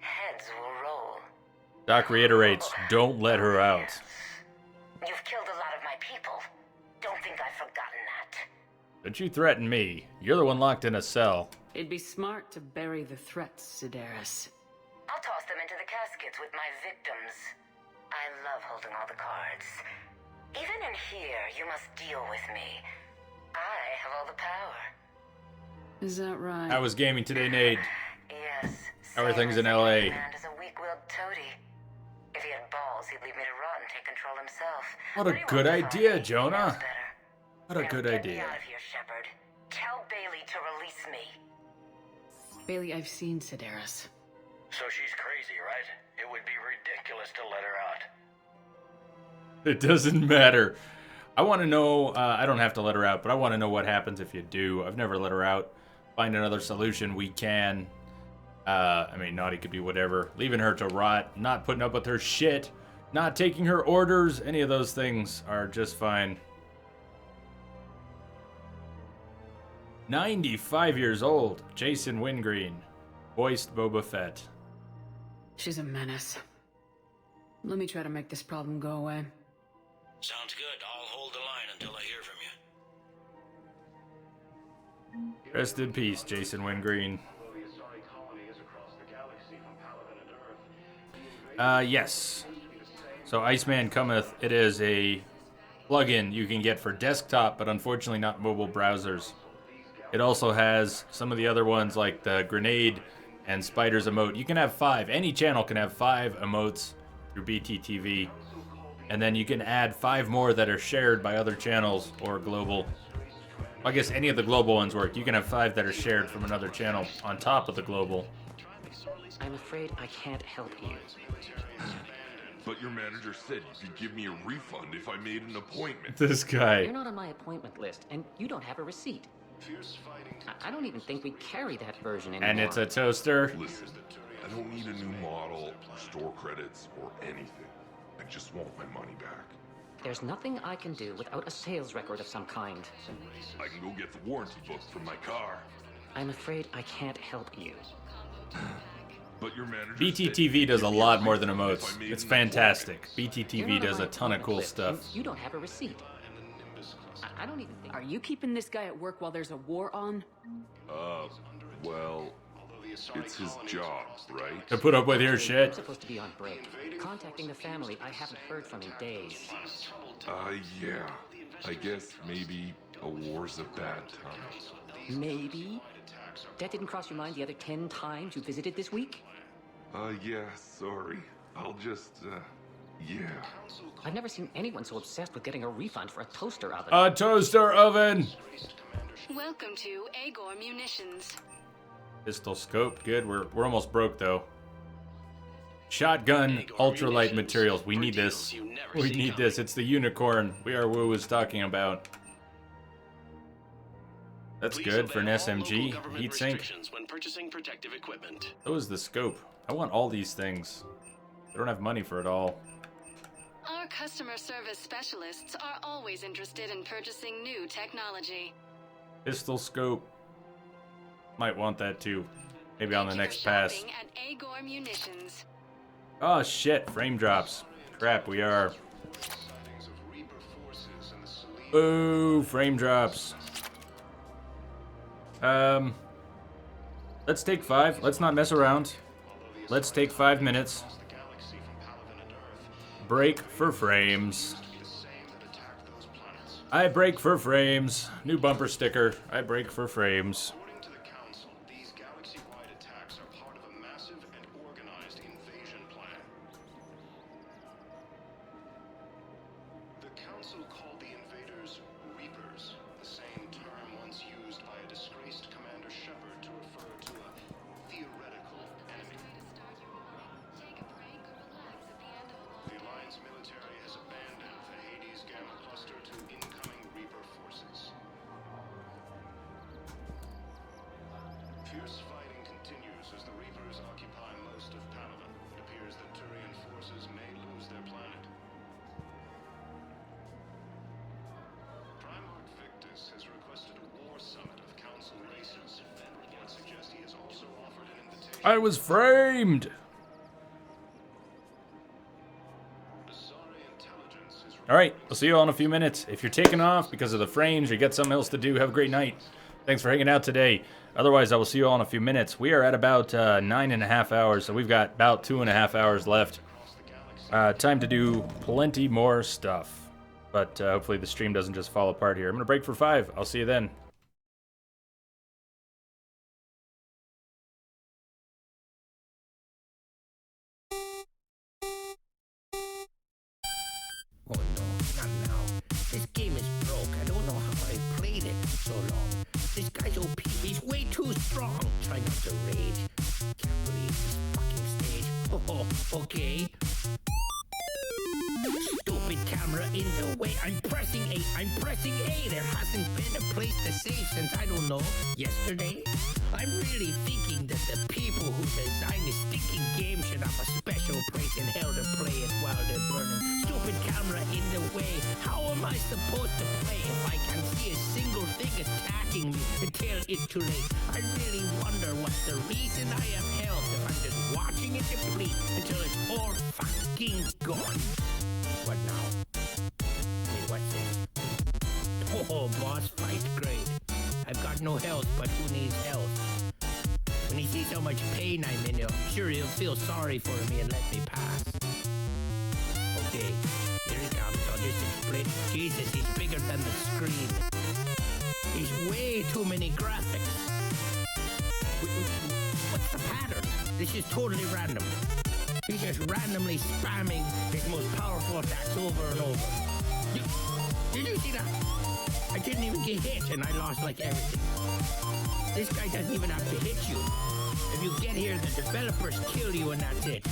heads will roll. Doc reiterates, don't let her out. You've killed a lot of my people. Don't think I've forgotten that. Don't you threaten me. You're the one locked in a cell. It'd be smart to bury the threats, Sedaris. I'll toss them into the caskets with my victims. I love holding all the cards. Even in here, you must deal with me. I have all the power. Is that right? I was gaming today, Nade. Yes. How are things in LA? Man is a weak-willed toady. If he had balls, he'd leave me to rot and take control himself. What a good idea, Jonah. What a good Get me idea. out of here, Shepard. Tell Bailey to release me. Bailey, I've seen Sedaris. So she's crazy, right? It would be ridiculous to let her out. It doesn't matter. I want to know, I don't have to let her out, but I want to know what happens if you do. I've never let her out. Find another solution. We can. I mean, naughty could be whatever. Leaving her to rot, not putting up with her shit, not taking her orders. Any of those things are just fine. 95 years old. Jason Wingreen. Voiced Boba Fett. She's a menace. Let me try to make this problem go away. Sounds good. I'll hold the line until I hear from you. Rest in peace, Jason Wingreen. Yes. So Iceman Cometh, it is a plugin you can get for desktop, but unfortunately not mobile browsers. It also has some of the other ones like the grenade and spiders emote. You can have 5. Any channel can have 5 emotes through BTTV. And then you can add 5 more that are shared by other channels or global. I guess any of the global ones work. You can have 5 that are shared from another channel on top of the global. I'm afraid I can't help you. But your manager said you could give me a refund if I made an appointment. This guy. You're not on my appointment list, and you don't have a receipt. I don't even think we carry that version anymore. And it's a toaster. Listen, I don't need a new model, store credits, or anything. I just want my money back. There's nothing I can do without a sales record of some kind. I can go get the warranty book from my car. I'm afraid I can't help you. But your manager BTTV does a lot more than emotes. It's fantastic. BTTV does a ton of cool stuff. You don't have a receipt. I don't even think... Are you keeping this guy at work while there's a war on? Well, it's his job, right? To put up with your I'm shit. supposed to be on break. Contacting the family I haven't heard from in days. Yeah. I guess maybe a war's a bad time. Maybe? That didn't cross your mind the other 10 times you visited this week? Yeah, sorry. I'll just, yeah. I've never seen anyone so obsessed with getting a refund for a toaster oven. A toaster oven! Welcome to Agor Munitions. Pistol scope, good. We're almost broke though. Shotgun, ultralight materials. We need this. We need this. It's the unicorn We Are Woo was talking about. That's good for an SMG. Heatsink. When purchasing protective equipment. So is the scope. I want all these things. I don't have money for it all. Our customer service specialists are always interested in purchasing new technology. Pistol scope. Might want that too. Maybe on the next pass. At Agor Munitions. Oh shit, frame drops. Crap, we are. Ooh, frame drops. Let's take 5. Let's not mess around. Let's take 5 minutes. Break for frames. I break for frames. New bumper sticker. I break for frames. Fierce fighting continues as the Reapers occupy most of Palaven. It appears that Turian forces may lose their planet. Primarch Victus has requested a war summit of Council races. Reports suggest he has also offered an invitation. I was framed! Alright, I'll see you all in a few minutes. If you're taking off because of the frames or you got something else to do, have a great night. Thanks for hanging out today. Otherwise, I will see you all in a few minutes. We are at about 9.5 hours, so we've got about 2.5 hours left. Time to do plenty more stuff. But hopefully the stream doesn't just fall apart here. I'm going to break for 5. I'll see you then. Oh no, not now. This game is broke. I don't know how I played it for so long. This guy's OP. He's way too strong. Try not to rage. Can't believe this fucking Oh, okay. Stupid camera in the way. I'm pressing A. I'm pressing A. There hasn't been a place to save since, I don't know, yesterday. I'm really thinking that the people who design this stinking game should have a special place in hell to play it while they're burning. Stupid camera in the way. How am I supposed to play if I can see a single thing attacking me until it's too late? I really wonder what's the reason I have health if I'm just watching it deplete until it's all fucking gone. What now? Hey, what's this? Oh, boss fight, great. I've got no health, but who needs health? When he sees how much pain I'm in, I'm sure he'll feel sorry for me and let me pass. Okay, here he comes. Oh, this is split. Jesus, he's bigger than the screen. He's way too many graphics. What's the pattern? This is totally random. He's just randomly spamming his most powerful attacks over and over. Did you see that? I didn't even get hit and I lost like everything. This guy doesn't even have to hit you. If you get here, the developers kill you and that's it.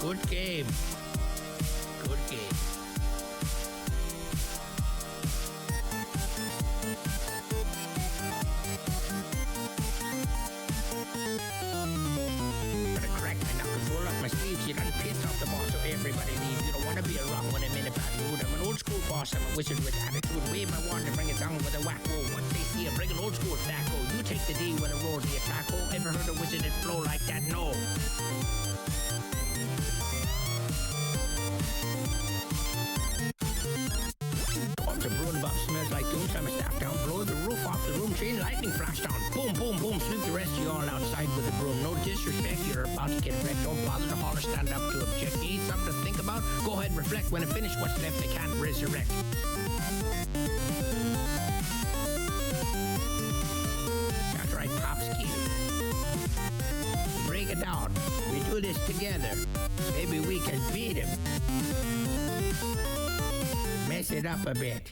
Good game. Good game. You done pissed off the boss so everybody leaves. You don't want to be around when I'm in a bad mood. I'm an old school boss, I'm a wizard with attitude. Wave my wand and bring it down with a whack roll. Once they see a bring an old school tobacco. You take the D when it rolls the attack. Oh, ever heard a wizard that flow like that? No. The broom above smells like doom. Time a staff down, blow the roof off the room. Chain lightning flash down. Boom, boom, boom. Sweep the rest of you all outside with a broom. No disrespect, you're about to get wrecked. Don't bother to holler, stand up to object. Need something to think about? Go ahead, reflect. When I finish what's left, they can't resurrect. That's right, Popsky. Break it down. We do this together. Maybe we can beat him. Mess it up a bit.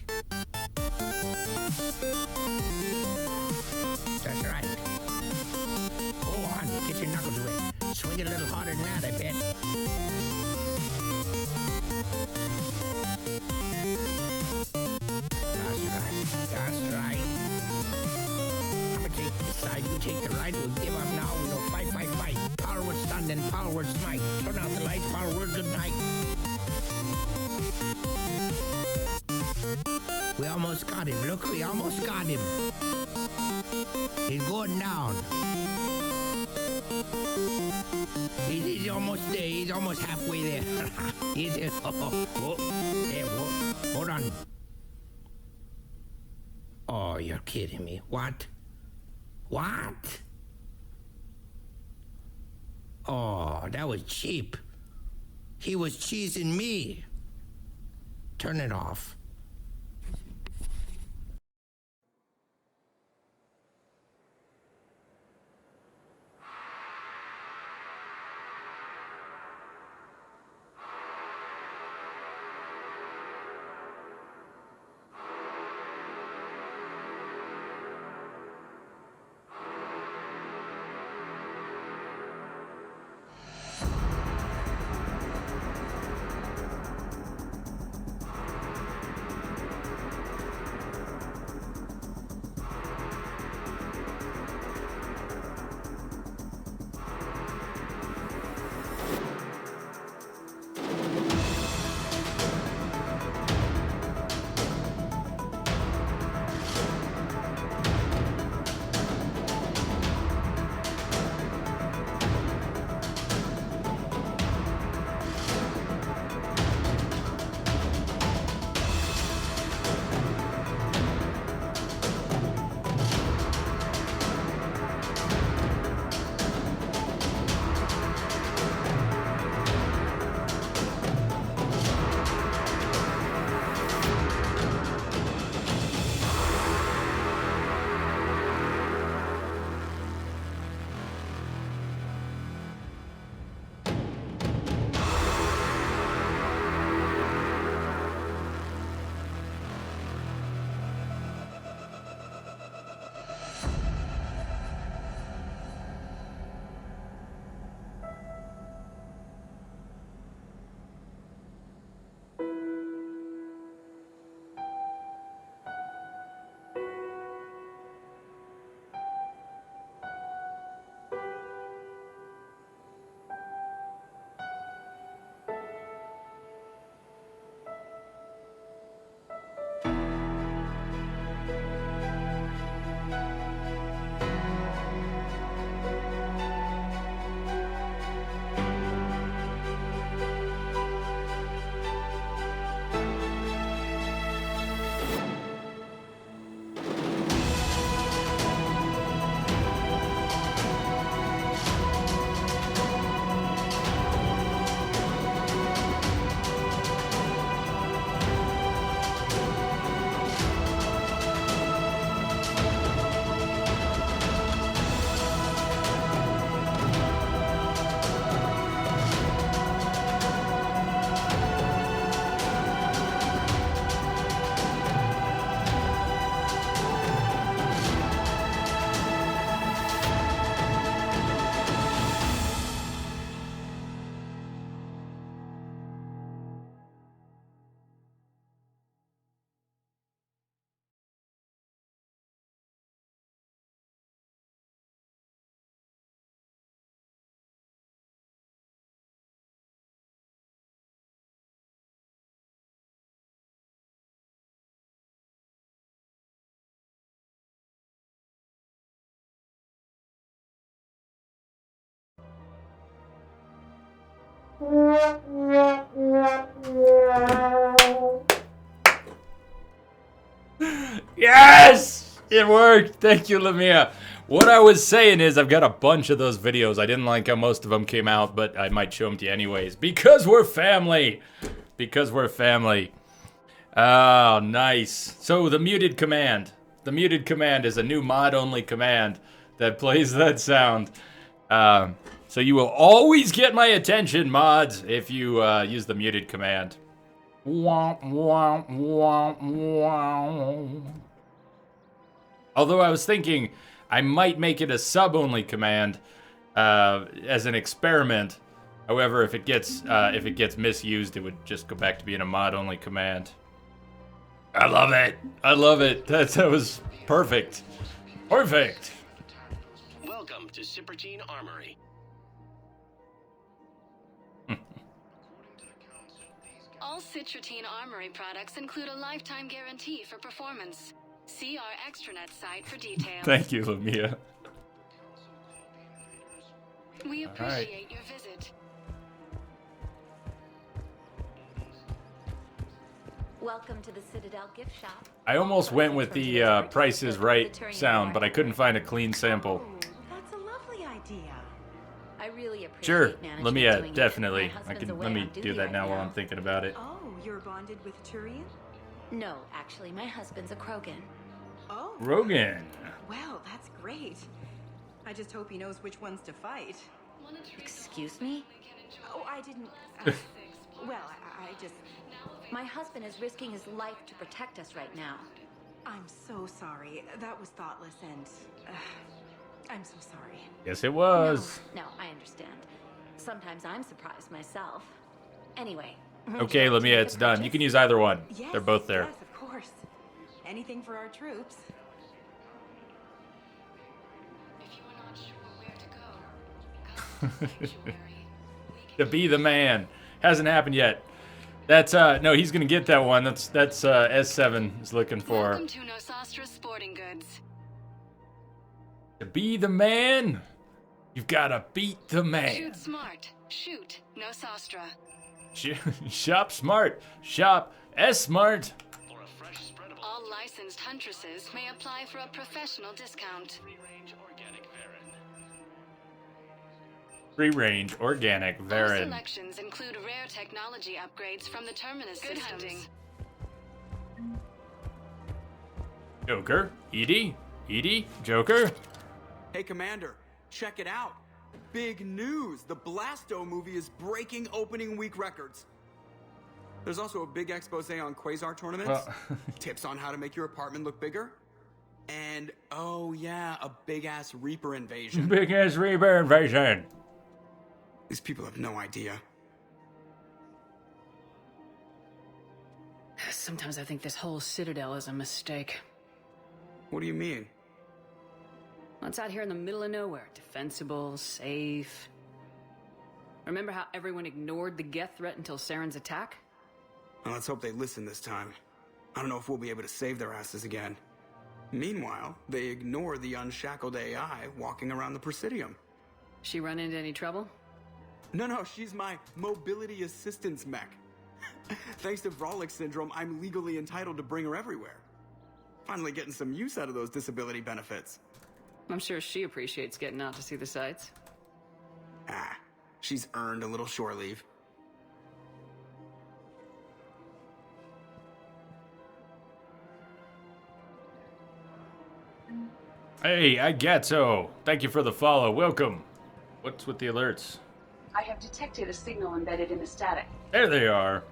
That's right. Go on, get your knuckles wet. Swing it a little harder than that, I bet. That's right. That's right. I'm gonna take this side, you take the right. We'll give up now. We'll fight, fight, fight. Power word stun, then power word smite. Turn out the lights, power word good night. We almost got him. Look, we almost got him. He's going down. He's almost there. He's almost halfway there. He's there. There, hold on. Oh, you're kidding me. What? What? Oh, that was cheap. He was cheesing me. Turn it off. It worked. Thank you, Lamia. What I was saying is I've got a bunch of those videos. I didn't like how most of them came out, but I might show them to you anyways. Because we're family. Because we're family. Oh, nice. So the muted command. The muted command is a new mod-only command that plays that sound. So you will always get my attention, mods, if you use the muted command. Womp, womp, womp, womp. Although I was thinking I might make it a sub-only command as an experiment. However, if it gets misused, it would just go back to being a mod-only command. I love it. I love it. That was perfect. Perfect. Welcome to Cipertine Armory. All Citrotine Armory products include a lifetime guarantee for performance. See our extranet site for details. Thank you, Lamia. We appreciate your visit. Welcome to the Citadel gift shop. I almost went with the Price is Right sound, but I couldn't find a clean sample. That's a lovely idea. I really appreciate Sure, management Lamia, doing it. definitely. My Let husband's away me on do duty that right now while I'm thinking about it. Oh, you're bonded with Turian? No, actually, my husband's a Krogan. Oh. Rogan. Well, that's great. I just hope he knows which ones to fight. Excuse me? Oh, I didn't. Well, I just. My husband is risking his life to protect us right now. I'm so sorry. That was thoughtless and. I'm so sorry. Yes, it was. No, I understand. Sometimes I'm surprised myself. Anyway. Okay, Lamia, it's done. You can use either one. Yes, They're both there. Yes, of course. Anything for our troops. To be the man. Hasn't happened yet. That's no, he's gonna get that one. That's S7 is looking for. Welcome to Nosastra Sporting Goods. To be the man, you've gotta beat the man. Shoot smart. Shoot Nosastra. Shop smart. Shop S-smart. All licensed huntresses may apply for a professional discount. Free-range organic Our Varen. selections include rare technology upgrades from the Terminus Good systems. hunting. Joker. Edie. Joker. Hey, Commander, check it out. Big news! The Blasto movie is breaking opening week records. There's also a big expose on Quasar tournaments, tips on how to make your apartment look bigger, and, oh yeah, a big-ass Reaper invasion. Big-ass Reaper invasion. These people have no idea. Sometimes I think this whole Citadel is a mistake. What do you mean? Well, it's out here in the middle of nowhere. Defensible, safe. Remember how everyone ignored the Geth threat until Saren's attack? Well, let's hope they listen this time. I don't know if we'll be able to save their asses again. Meanwhile, they ignore the unshackled AI walking around the Presidium. She run into any trouble? No, she's my mobility assistance mech. Thanks to Vrolic syndrome, I'm legally entitled to bring her everywhere. Finally getting some use out of those disability benefits. I'm sure she appreciates getting out to see the sights. She's earned a little shore leave. Hey, I get so. Thank you for the follow. Welcome. What's with the alerts? I have detected a signal embedded in the static. There they are.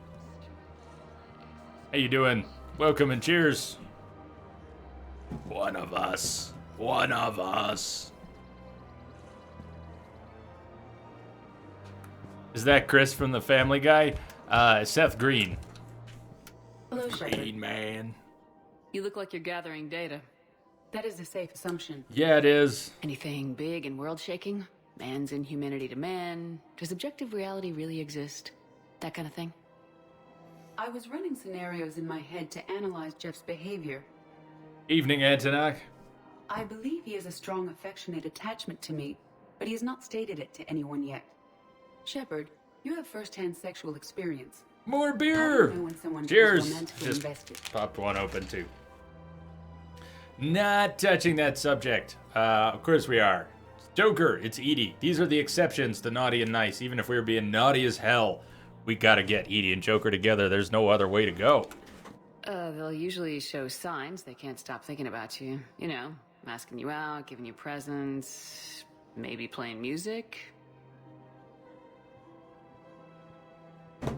How you doing? Welcome and cheers. One of us. One of us. Is that Chris from the Family Guy? Seth Green. Hello, Shepard. Green man. You look like you're gathering data. That is a safe assumption. Yeah, it is. Anything big and world-shaking? Man's inhumanity to man? Does objective reality really exist? That kind of thing? I was running scenarios in my head to analyze Jeff's behavior. Evening, Antonak. I believe he has a strong affectionate attachment to me, but he has not stated it to anyone yet. Shepard, you have first-hand sexual experience. More How beer! do you know when someone is Cheers! romantically Just invested? popped one open too. Not touching that subject. Of course we are. Joker, it's Edie. These are the exceptions to naughty and nice. Even if we were being naughty as hell, we gotta get Edie and Joker together. There's no other way to go. They'll usually show signs they can't stop thinking about you. You know, asking you out, giving you presents, maybe playing music.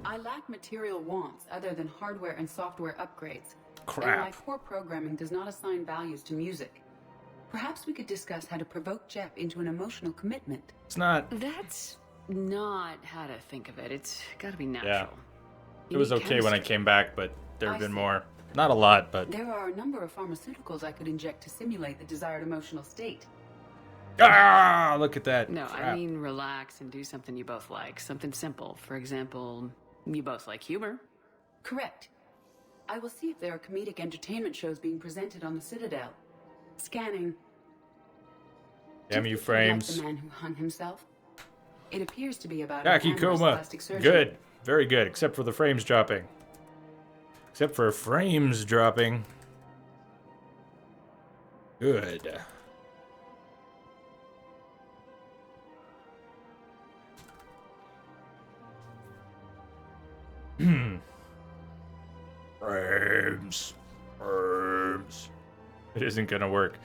I lack material wants other than hardware and software upgrades. Crap. And my core programming does not assign values to music. Perhaps we could discuss how to provoke Jeff into an emotional commitment. It's not... That's not how to think of it. It's gotta be natural. Yeah. It was okay when I came back, but there have been more. Not a lot, but... There are a number of pharmaceuticals I could inject to simulate the desired emotional state. Ah, look at that. No, crap. I mean relax and do something you both like. Something simple. For example, you both like humor. Correct. I will see if there are comedic entertainment shows being presented on the Citadel. Scanning. Damn you, Like frames. the man who hung himself. It appears to be about Kakikoma. plastic surgery. Good. Very good. Except for the frames dropping. Except for frames dropping. Good. Frames. Frames. It isn't gonna work.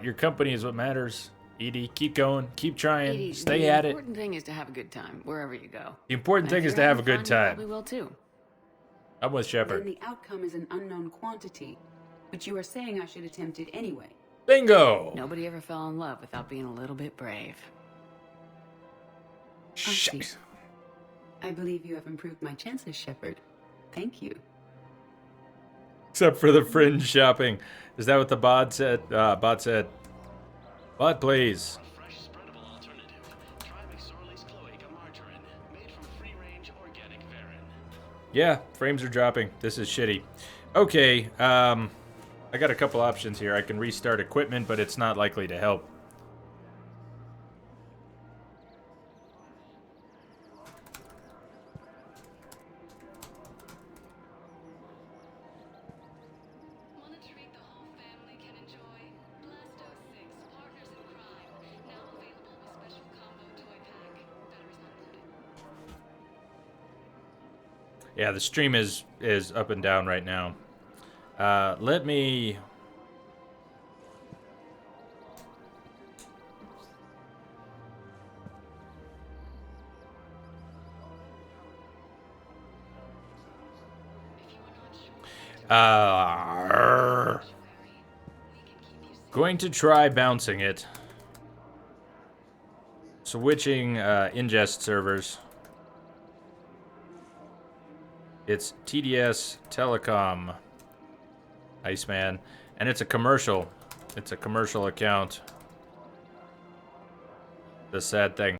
Your company is what matters. Edie, keep going, keep trying, Edie, stay the at it. important thing is to have a good time wherever you go. The important And thing if is to you're have a having good fun, you time. probably will too. I'm with Shepard. Then the outcome is an unknown quantity, but you are saying I should attempt it anyway. Bingo! Nobody ever fell in love without being a little bit brave. Shit. I believe you have improved my chances, Shepard. Thank you. Except for the fringe shopping. Is that what the bot said? Bot said. Bot, please. Yeah, frames are dropping. This is shitty. Okay, I got a couple options here. I can restart equipment, but it's not likely to help. Yeah, the stream is up and down right now. Let me... Going to try bouncing it. Switching ingest servers. It's TDS Telecom, Iceman, and it's a commercial. It's a commercial account. The sad thing.